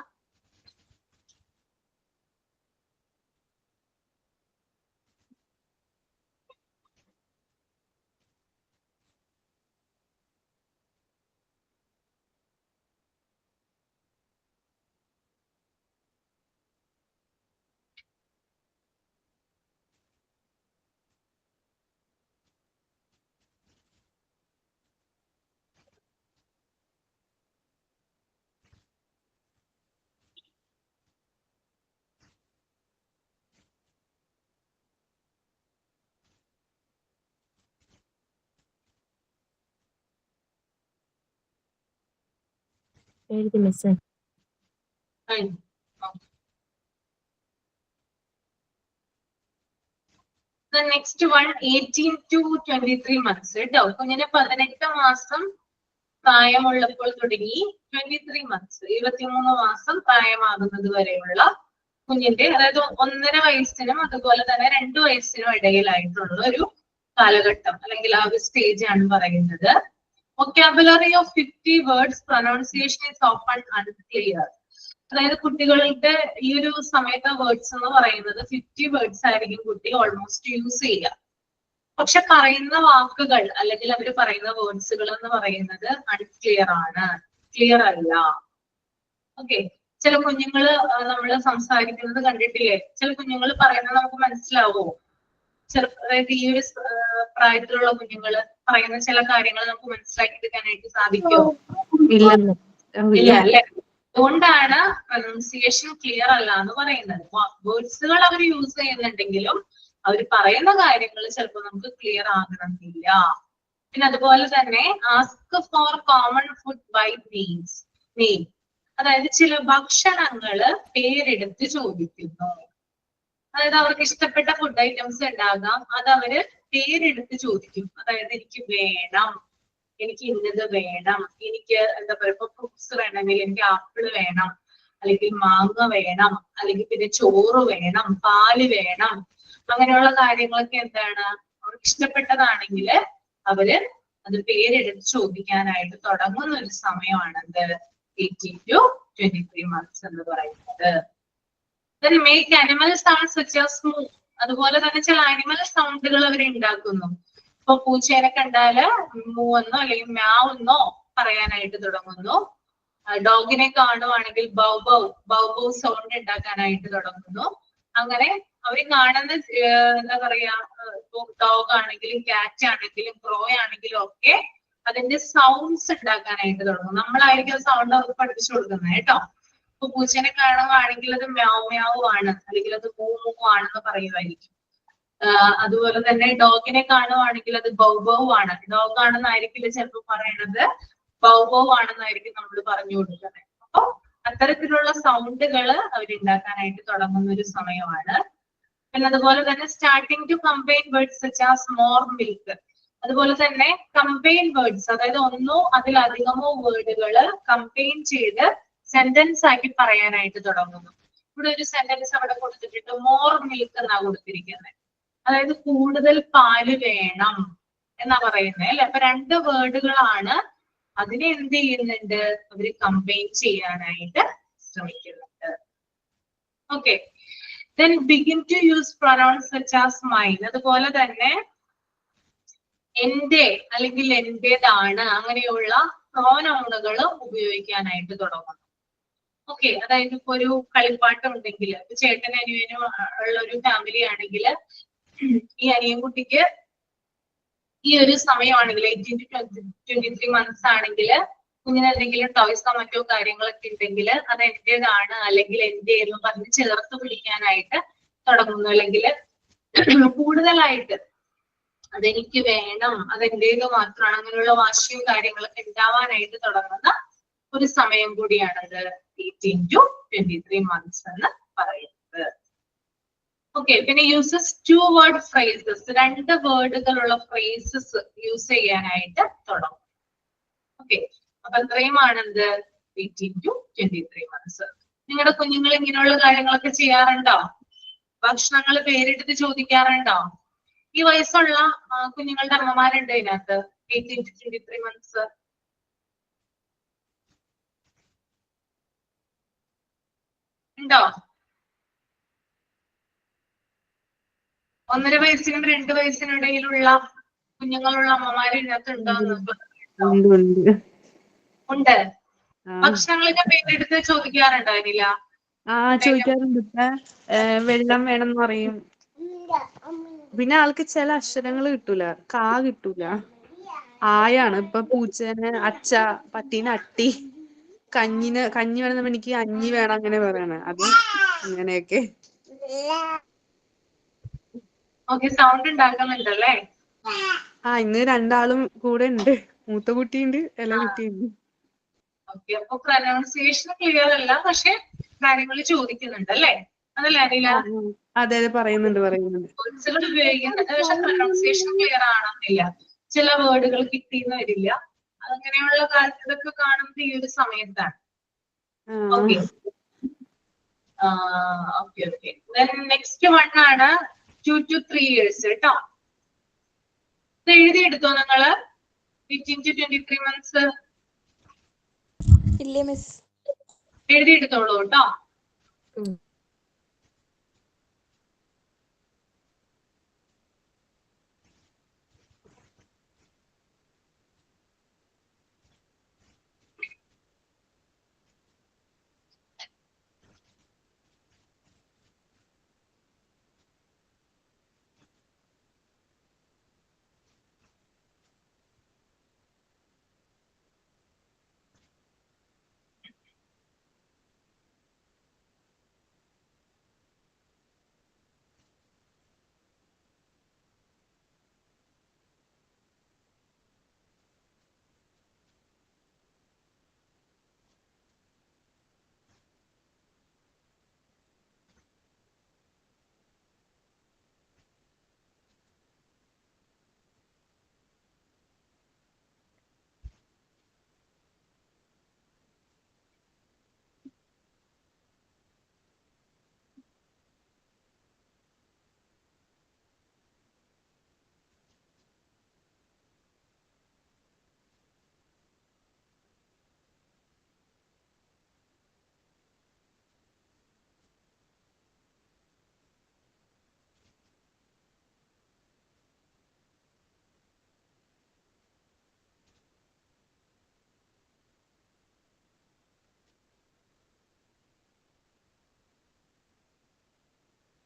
എഴുതി മിസ്സേ. കഴിഞ്ഞു. The next one 18 to 23 months കേട്ടോ. കുഞ്ഞിന് 18 മാസം പ്രായമുള്ളപ്പോൾ തുടങ്ങി 23 months 23 മാസം പ്രായമാകുന്നത് വരെയുള്ള കുഞ്ഞിന്റെ, അതായത് 1.5 വയസ്സിനും അതുപോലെ തന്നെ 2 വയസ്സിനും ഇടയിലായിട്ടുള്ള ഒരു കാലഘട്ടം അല്ലെങ്കിൽ ആ ഒരു സ്റ്റേജ് ആണ് പറയുന്നത്. Vocabulary of 50 words, pronunciation is often unclear. അതായത് കുട്ടികളുടെ ഈ ഒരു സമയത്തെ വേർഡ്സ് എന്ന് പറയുന്നത് 50 വേർഡ്സ് ആയിരിക്കും കുട്ടി ഓൾമോസ്റ്റ് യൂസ് ചെയ്യുക. പക്ഷെ പറയുന്ന വാക്കുകൾ അല്ലെങ്കിൽ അവർ പറയുന്ന വേർഡ്സുകൾ എന്ന് പറയുന്നത് അൺക്ലിയർ ആണ്, ക്ലിയർ അല്ല. ഓക്കെ, ചില കുഞ്ഞുങ്ങള് നമ്മൾ സംസാരിക്കുന്നത് കണ്ടിട്ടില്ലേ, ചില കുഞ്ഞുങ്ങൾ പറയുന്നത് നമുക്ക് മനസ്സിലാവോ? അതായത് ഈ ഒരു പ്രായത്തിലുള്ള കുഞ്ഞുങ്ങൾ പറയുന്ന ചില കാര്യങ്ങൾ നമുക്ക് മനസ്സിലാക്കി എടുക്കാനായിട്ട് സാധിക്കുമോ? ഇല്ല അല്ലെ? അതുകൊണ്ടാണ് പ്രൊനൗൺസിയേഷൻ ക്ലിയർ അല്ല എന്ന് പറയുന്നത്. വേർഡ്സുകൾ അവർ യൂസ് ചെയ്യുന്നുണ്ടെങ്കിലും അവർ പറയുന്ന കാര്യങ്ങൾ ചിലപ്പോൾ നമുക്ക് ക്ലിയർ ആകണമെന്നില്ല. പിന്നെ അതുപോലെ തന്നെ ask for common food by name, അതായത് ചില ഭക്ഷണങ്ങള് പേരെടുത്ത് ചോദിക്കുന്നു. അതായത് അവർക്ക് ഇഷ്ടപ്പെട്ട ഫുഡ് ഐറ്റംസ് ഉണ്ടാകാം, അത് അവര് പേരെടുത്ത് ചോദിക്കും. അതായത് എനിക്ക് വേണം, എനിക്ക് ഇന്നത് വേണം, എനിക്ക് എന്താ പറയുക, ഇപ്പൊ ഫ്രൂട്ട്സ് വേണമെങ്കിൽ എനിക്ക് ആപ്പിൾ വേണം, അല്ലെങ്കിൽ മാങ്ങ വേണം, അല്ലെങ്കിൽ പിന്നെ ചോറ് വേണം, പാല് വേണം, അങ്ങനെയുള്ള കാര്യങ്ങളൊക്കെ എന്താണ് അവർക്ക് ഇഷ്ടപ്പെട്ടതാണെങ്കിൽ അവര് അത് പേരെടുത്ത് ചോദിക്കാനായിട്ട് തുടങ്ങുന്ന ഒരു സമയമാണ് എന്ത് 18 to 23 months എന്ന് പറയുന്നത്. Then make animal sounds such as moo. അതുപോലെ തന്നെ ചില ആനിമൽ സൗണ്ടുകൾ അവർ ഉണ്ടാക്കുന്നു. ഇപ്പൊ പൂച്ചേനെ കണ്ടാല് മൂന്നോ അല്ലെങ്കിൽ മ്യാവെന്നോ പറയാനായിട്ട് തുടങ്ങുന്നു. ഡോഗിനെ കാണുവാണെങ്കിൽ bow bow bow bow sound ഉണ്ടാക്കാനായിട്ട് തുടങ്ങുന്നു. അങ്ങനെ അവർ കാണുന്ന എന്താ പറയാ, ഡോഗ് ആണെങ്കിലും ക്യാറ്റ് ആണെങ്കിലും ക്രോ ആണെങ്കിലും ഒക്കെ അതിന്റെ സൗണ്ട്സ് ഉണ്ടാക്കാനായിട്ട് തുടങ്ങും. നമ്മളായിരിക്കും സൗണ്ട് അവർക്ക് പഠിപ്പിച്ചു കൊടുക്കുന്നത് കേട്ടോ. ഇപ്പൊ പൂച്ചേനെ കാണുവാണെങ്കിൽ അത് മ്യാവ് മ്യാവ് ആണ്, അല്ലെങ്കിൽ അത് മൂ മൂ ആണെന്ന് പറയുമായിരിക്കും. അതുപോലെ തന്നെ ഡോഗിനെ കാണുവാണെങ്കിൽ അത് ബൗ ബൗ ആണ്, ഡോഗ് ആണെന്നായിരിക്കില്ല ചിലപ്പോൾ പറയണത്, ബൗ ബൗ ആണെന്നായിരിക്കും നമ്മൾ പറഞ്ഞു കൊടുക്കുന്നത്. അപ്പൊ അത്തരത്തിലുള്ള സൗണ്ടുകൾ അവരുണ്ടാക്കാനായിട്ട് തുടങ്ങുന്ന ഒരു സമയമാണ്. പിന്നെ അതുപോലെ തന്നെ starting to combine words such as more milk. അതുപോലെ തന്നെ കമ്പൈൻ വേർഡ്സ്, അതായത് ഒന്നോ അതിലധികമോ വേർഡുകൾ കമ്പൈൻ ചെയ്ത് സെന്റൻസ് ആക്കി പറയാനായിട്ട് തുടങ്ങുന്നു. ഇവിടെ ഒരു സെന്റൻസ് അവിടെ കൊടുത്തിട്ടുണ്ട്, മോർ മിൽക്ക് എന്നാ കൊടുത്തിരിക്കുന്നത്. അതായത് കൂടുതൽ പാല് വേണം എന്നാ പറയുന്നത് അല്ലെ. അപ്പൊ 2 വേർഡുകളാണ്, അതിനെ എന്ത് ചെയ്യുന്നുണ്ട്, അവര് കമ്പൈൻ ചെയ്യാനായിട്ട് ശ്രമിക്കുന്നുണ്ട്. Okay, then begin to use pronouns such as mine. അതുപോലെ തന്നെ എന്റെ അല്ലെങ്കിൽ എന്റേതാണ് അങ്ങനെയുള്ള പ്രോനൗണുകൾ ഉപയോഗിക്കാനായിട്ട് തുടങ്ങും. ഓക്കെ, അതായത് ഇപ്പൊ ഒരു കളിപ്പാട്ടം ഉണ്ടെങ്കിൽ, ഇപ്പൊ ചേട്ടൻ അനിയനും ഉള്ള ഒരു ഫാമിലി ആണെങ്കിൽ ഈ അനിയൻ കുട്ടിക്ക് ഈ ഒരു സമയമാണെങ്കിൽ 18 to 23 months ആണെങ്കിൽ കുഞ്ഞിന് എന്തെങ്കിലും ടോയ്സോ മറ്റോ കാര്യങ്ങളൊക്കെ ഉണ്ടെങ്കിൽ അത് എന്റേതാണ് അല്ലെങ്കിൽ എന്റെ എന്ന് പറഞ്ഞ് ചേർത്ത് പിടിക്കാനായിട്ട് തുടങ്ങുന്നു. അല്ലെങ്കിൽ കൂടുതലായിട്ട് അതെനിക്ക് വേണം, അതെന്റേത് മാത്രമാണ്, അങ്ങനെയുള്ള വാശിയും കാര്യങ്ങളൊക്കെ ഉണ്ടാവാനായിട്ട് തുടങ്ങുന്ന ഒരു സമയം കൂടിയാണത് 18 to 23 months എന്ന് പറയുന്നത്. ഓക്കെ, പിന്നെ യൂസസ് 2 word phrases, 2 വേർഡുകളുള്ള ഫ്രേസസ് യൂസ് ചെയ്യാനായിട്ട് തുടങ്ങും. ഓക്കെ, അപ്പൊ അത്രയുമാണെന്ത് 18 to 23 months. നിങ്ങളുടെ കുഞ്ഞുങ്ങൾ ഇങ്ങനെയുള്ള കാര്യങ്ങളൊക്കെ ചെയ്യാറുണ്ടോ? ഭക്ഷണങ്ങൾ പേരെടുത്ത് ചോദിക്കാറുണ്ടോ? ഈ വയസ്സുള്ള കുഞ്ഞുങ്ങളുടെ അമ്മമാരുണ്ട് ഇതിനകത്ത് 18 to 23 months? ഉണ്ടോ? 1.5 വയസ്സിനും 2 വയസ്സിനും ഇടയിലുള്ള കുഞ്ഞുങ്ങളുള്ള അമ്മമാര് ഇതിനകത്ത് ഉണ്ടോ? ഉണ്ട്. ഭക്ഷണങ്ങളൊക്കെ പേരെടുത്ത് ചോദിക്കാറുണ്ടോ അതിനില്ല? ചോദിക്കാറുണ്ട്. ഇപ്പൊ വെള്ളം വേണം എന്ന് പറയും. പിന്നെ ആൾക്ക് ചില അക്ഷരങ്ങൾ കിട്ടൂല, കാ കിട്ടൂല, ആയാണ്. ഇപ്പൊ പൂച്ചേനെ അച്ഛ, പട്ടീനെ അട്ടി, കഞ്ഞി വേണം എനിക്ക് അഞ്ഞി വേണം, അങ്ങനെ പറയണ അത് അങ്ങനെയൊക്കെ. ഓക്കെ, സൗണ്ട് ഉണ്ടാക്കുന്നുണ്ടല്ലേ? ഇന്ന് 2 ആളും കൂടെ ഉണ്ട്. മൂത്ത കുട്ടിയുണ്ട്, ഇല കുട്ടിയുണ്ട്. ഓക്കെ, അപ്പൊ പ്രൊനൗൺസിയേഷൻ ക്ലിയർ അല്ല, പക്ഷെ കാര്യങ്ങൾ ചോദിക്കുന്നുണ്ട് അല്ലേ? അതല്ലേ അനില? അതെ അതെ, പറയുന്നുണ്ട്. വേർഡ്സുകൾ ഉപയോഗിക്കുന്നുണ്ട്, പക്ഷെ പ്രൊനൗൺസിയേഷൻ ക്ലിയർ ആണെന്നില്ല. ചില വേർഡുകൾ കിട്ടിയെന്ന് വരില്ല. അങ്ങനെയുള്ള ഇതൊക്കെ കാണുന്നത് ഈ ഒരു സമയത്താണ്. Okay okay okay. Next one ആണ് 2 to 3 years കേട്ടോ. ഇത് എഴുതിയെടുത്തോ നിങ്ങള് 18 to 23 months? ഇല്ലേ മിസ്? എഴുതിയെടുത്തോളൂ കേട്ടോ.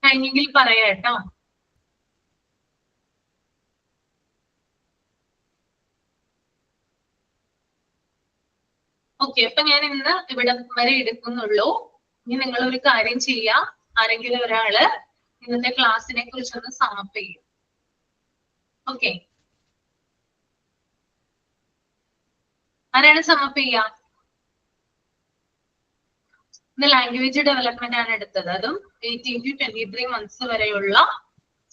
കഴിഞ്ഞെങ്കിൽ പറയാം കേട്ടോ. ഓക്കെ, അപ്പൊ ഞാൻ ഇന്ന് ഇവിടെ വരെ എടുക്കുന്നുള്ളൂ. ഇനി നിങ്ങൾ ഒരു കാര്യം ചെയ്യാം, ആരെങ്കിലും ഒരാള് ഇന്നത്തെ ക്ലാസ്സിനെ കുറിച്ചൊന്ന് സമപ്പ് ചെയ്യും. ഓക്കെ, ആരാണ് സമപ്പ് ചെയ്യാം? ഇന്ന് ലാംഗ്വേജ് ഡെവലപ്മെന്റ് ആണ് എടുത്തത്, അതും 18 to 23 months വരെയുള്ള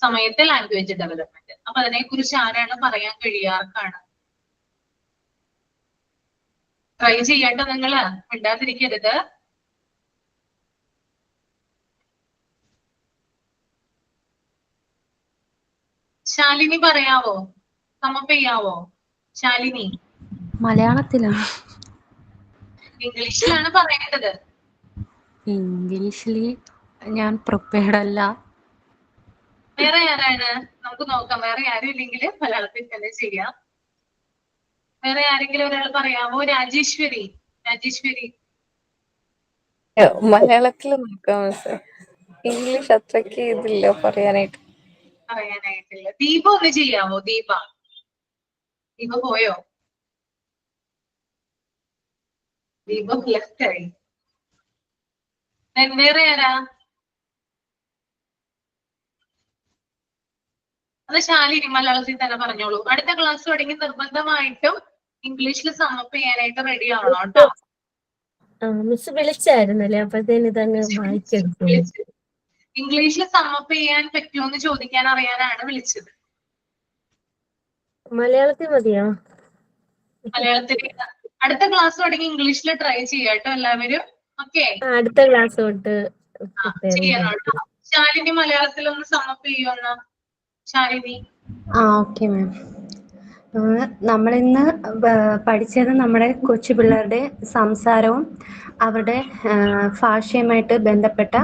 സമയത്തെ ലാംഗ്വേജ് ഡെവലപ്മെന്റ്. അപ്പൊ അതിനെ കുറിച്ച് ആരാണ് പറയാൻ കഴിയാർക്കാണ്? ട്രൈ ചെയ്യട്ടോ നിങ്ങള്, മിണ്ടാതിരിക്കരുത്. ശാലിനി പറയാവോ? സമപ്പ് ചെയ്യാവോ ശാലിനി? മലയാളത്തിലാണ്. ഇംഗ്ലീഷിലാണ് പറയേണ്ടത്. ഇംഗ്ലീഷിൽ ഞാൻ പ്രിപ്പയർഡ് അല്ല. വേറെ ആരാണ്? നമുക്ക് നോക്കാം, വേറെ ആരും ഇല്ലെങ്കിൽ മലയാളത്തിൽ തന്നെ ചെയ്യാം. വേറെ ആരെങ്കിലും ഒരാൾ പറയാമോ? രാജേശ്വരി. രാജേശ്വരി മലയാളത്തിൽ നോക്കാം മിസ്. ഇംഗ്ലീഷ് അത്രയ്ക്ക് ഇതില്ല പറയാനായിട്ട്. പറയാനായിട്ടില്ല. ദീപ ഒന്ന് ചെയ്യാമോ? ദീപ പോയോ? ദീപ ലെഫ്റ്റ് ആയി. വേറെ ആരാ? അത് ശാലിനി മലയാളത്തിൽ തന്നെ പറഞ്ഞോളൂ. അടുത്ത ക്ലാസ് തുടങ്ങി നിർബന്ധമായിട്ടും ഇംഗ്ലീഷിൽ സമപ്പ് ചെയ്യാനായിട്ട് റെഡി ആവണം കേട്ടോ. മിസ് വിളിച്ചായിരുന്നല്ലേ, അപ്പോഴത്തേന് ഇതങ്ങ് വായിച്ചെടുത്തു. ഇംഗ്ലീഷിൽ സമപ്പ് ചെയ്യാൻ പറ്റുമോ എന്ന് ചോദിക്കാൻ അറിയാനാണ് വിളിച്ചത്. മലയാളത്തിൽ മതിയോ? മലയാളത്തിൽ അടുത്ത ക്ലാസ് തുടങ്ങി ഇംഗ്ലീഷിൽ ട്രൈ ചെയ്യാട്ടോ എല്ലാവരും. ഓക്കെ, അടുത്ത ക്ലാസ് തൊട്ട് ചെയ്യണം കേട്ടോ. ശാലിനി മലയാളത്തിൽ ഒന്ന് സമപ്പ് ചെയ്യുമെന്ന്. ശാലിനി. Okay ma'am. നമ്മളിന്ന് പഠിച്ചത് നമ്മുടെ കൊച്ചു പിള്ളേരുടെ സംസാരവും അവരുടെ ഭാഷയുമായിട്ട് ബന്ധപ്പെട്ട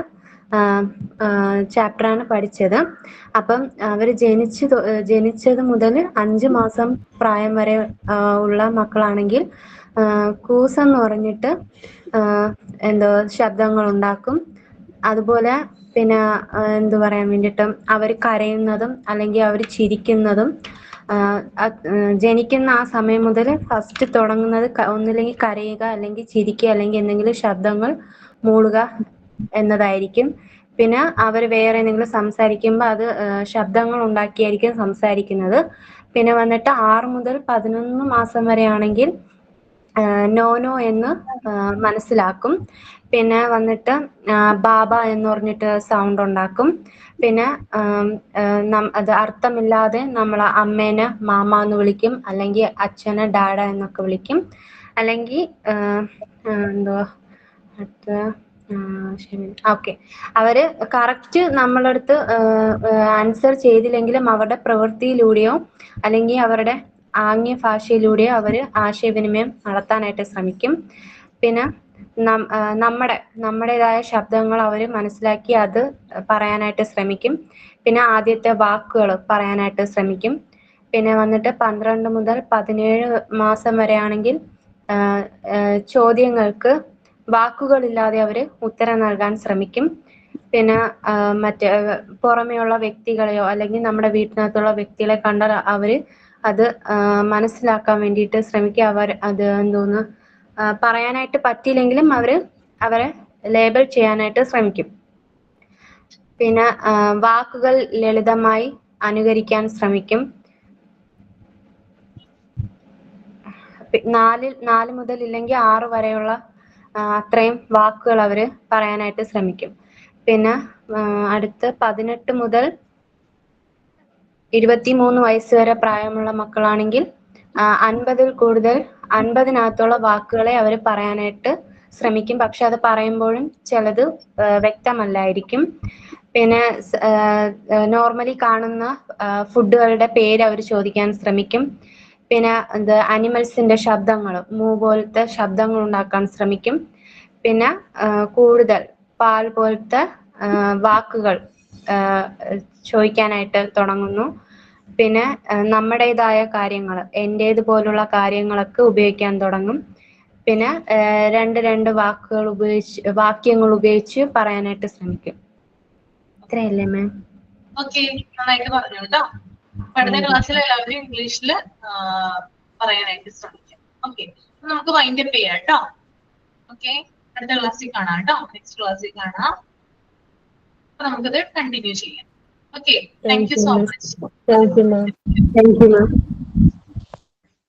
ചാപ്റ്ററാണ് പഠിച്ചത്. അപ്പം അവർ ജനിച്ചത് മുതൽ 5 മാസം പ്രായം വരെ ഉള്ള മക്കളാണെങ്കിൽ കൂസ് എന്ന് പറഞ്ഞിട്ട് എന്തോ ശബ്ദങ്ങൾ ഉണ്ടാക്കും. അതുപോലെ പിന്നെ എന്തു പറയാൻ വേണ്ടിയിട്ട് അവർ കരയുന്നതും അല്ലെങ്കിൽ അവർ ചിരിക്കുന്നതും ജനിക്കുന്ന ആ സമയം മുതൽ ഫസ്റ്റ് തുടങ്ങുന്നത് ഒന്നില്ലെങ്കിൽ കരയുക അല്ലെങ്കിൽ ചിരിക്കുക അല്ലെങ്കിൽ എന്തെങ്കിലും ശബ്ദങ്ങൾ മൂളുക എന്നതായിരിക്കും. പിന്നെ അവർ വേറെ എന്തെങ്കിലും സംസാരിക്കുമ്പോൾ അത് ശബ്ദങ്ങൾ ഉണ്ടാക്കിയായിരിക്കും സംസാരിക്കുന്നത്. പിന്നെ വന്നിട്ട് 6 മുതൽ 11 മാസം വരെ ആണെങ്കിൽ നോനോ എന്ന് മനസ്സിലാക്കും. പിന്നെ വന്നിട്ട് ബാബ എന്ന് പറഞ്ഞിട്ട് സൗണ്ട് ഉണ്ടാക്കും. പിന്നെ അത് അർത്ഥമില്ലാതെ നമ്മൾ അമ്മേനെ മാമ എന്ന് വിളിക്കും, അല്ലെങ്കിൽ അച്ഛനെ ഡാഡ എന്നൊക്കെ വിളിക്കും, അല്ലെങ്കിൽ എന്തുവാ ഓക്കെ. അവര് കറക്റ്റ് നമ്മളടുത്ത് ആൻസർ ചെയ്തില്ലെങ്കിലും അവരുടെ പ്രവൃത്തിയിലൂടെയോ അല്ലെങ്കിൽ അവരുടെ ആംഗ്യ ഭാഷയിലൂടെയോ അവര് ആശയവിനിമയം നടത്താനായിട്ട് ശ്രമിക്കും. പിന്നെ നമ്മുടേതായ ശബ്ദങ്ങൾ അവർ മനസ്സിലാക്കി അത് പറയാനായിട്ട് ശ്രമിക്കും. പിന്നെ ആദ്യത്തെ വാക്കുകൾ പറയാനായിട്ട് ശ്രമിക്കും. പിന്നെ വന്നിട്ട് 12 മുതൽ 17 മാസം വരെ ആണെങ്കിൽ ചോദ്യങ്ങൾക്ക് വാക്കുകളില്ലാതെ അവർ ഉത്തരം നൽകാൻ ശ്രമിക്കും. പിന്നെ മറ്റേ പുറമെയുള്ള വ്യക്തികളെയോ അല്ലെങ്കിൽ നമ്മുടെ വീട്ടിനകത്തുള്ള വ്യക്തികളെ കണ്ടാൽ അവര് അത് മനസ്സിലാക്കാൻ വേണ്ടിയിട്ട് ശ്രമിക്കുക. അവർ അത് എന്തോന്ന് പറയാനായിട്ട് പറ്റിയില്ലെങ്കിലും അവരെ ലേബൽ ചെയ്യാനായിട്ട് ശ്രമിക്കും. പിന്നെ വാക്കുകൾ ലളിതമായി അനുകരിക്കാൻ ശ്രമിക്കും. 4 മുതൽ ഇല്ലെങ്കിൽ 6 വരെയുള്ള അത്രയും വാക്കുകൾ അവര് പറയാനായിട്ട് ശ്രമിക്കും. പിന്നെ അടുത്ത് 18 മുതൽ 23 വയസ്സ് വരെ പ്രായമുള്ള മക്കളാണെങ്കിൽ 50-ൽ കൂടുതൽ 50-നകത്തുള്ള വാക്കുകളെ അവർ പറയാനായിട്ട് ശ്രമിക്കും. പക്ഷെ അത് പറയുമ്പോഴും ചിലത് വ്യക്തമല്ലായിരിക്കും. പിന്നെ നോർമലി കാണുന്ന ഫുഡുകളുടെ പേര് അവർ ചോദിക്കാൻ ശ്രമിക്കും. പിന്നെ അനിമൽസിന്റെ ശബ്ദങ്ങൾ, മൂ പോലത്തെ ശബ്ദങ്ങൾ ഉണ്ടാക്കാൻ ശ്രമിക്കും. പിന്നെ കൂടുതൽ പാൽ പോലത്തെ വാക്കുകൾ ചോദിക്കാനായിട്ട് തുടങ്ങുന്നു. പിന്നെ നമ്മുടേതായ കാര്യങ്ങൾ, എന്റേത് പോലുള്ള കാര്യങ്ങളൊക്കെ ഉപയോഗിക്കാൻ തുടങ്ങും. പിന്നെ രണ്ട് വാക്യങ്ങൾ ഉപയോഗിച്ച് പറയാനായിട്ട് ശ്രമിക്കും. ഇത്രയല്ലേ മാം? ഓക്കെ, നന്നായിട്ട് പറഞ്ഞു കേട്ടോ. അടുത്ത ക്ലാസ്സിൽ എല്ലാവരും ഇംഗ്ലീഷിൽ പറയാനായിട്ട് ശ്രമിക്കാം. ഓക്കെ, നമുക്ക് വൈൻഡ് അപ്പ് ചെയ്യാം കേട്ടോ. ഓക്കെ, അടുത്ത ക്ലാസ്സിൽ കാണാം കേട്ടോ. നെക്സ്റ്റ് ക്ലാസ്സിൽ കാണാം. അപ്പൊ നമുക്കത് കണ്ടിന്യൂ ചെയ്യാം. Okay, thank you so much. Thank you ma'am.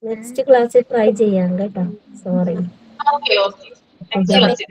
Next ക്ലാസ്സിൽ ട്രൈ ചെയ്യാം കേട്ടോ. സോറി. ഓക്കെ, നെക്സ്റ്റ് ക്ലാസ്സിൽ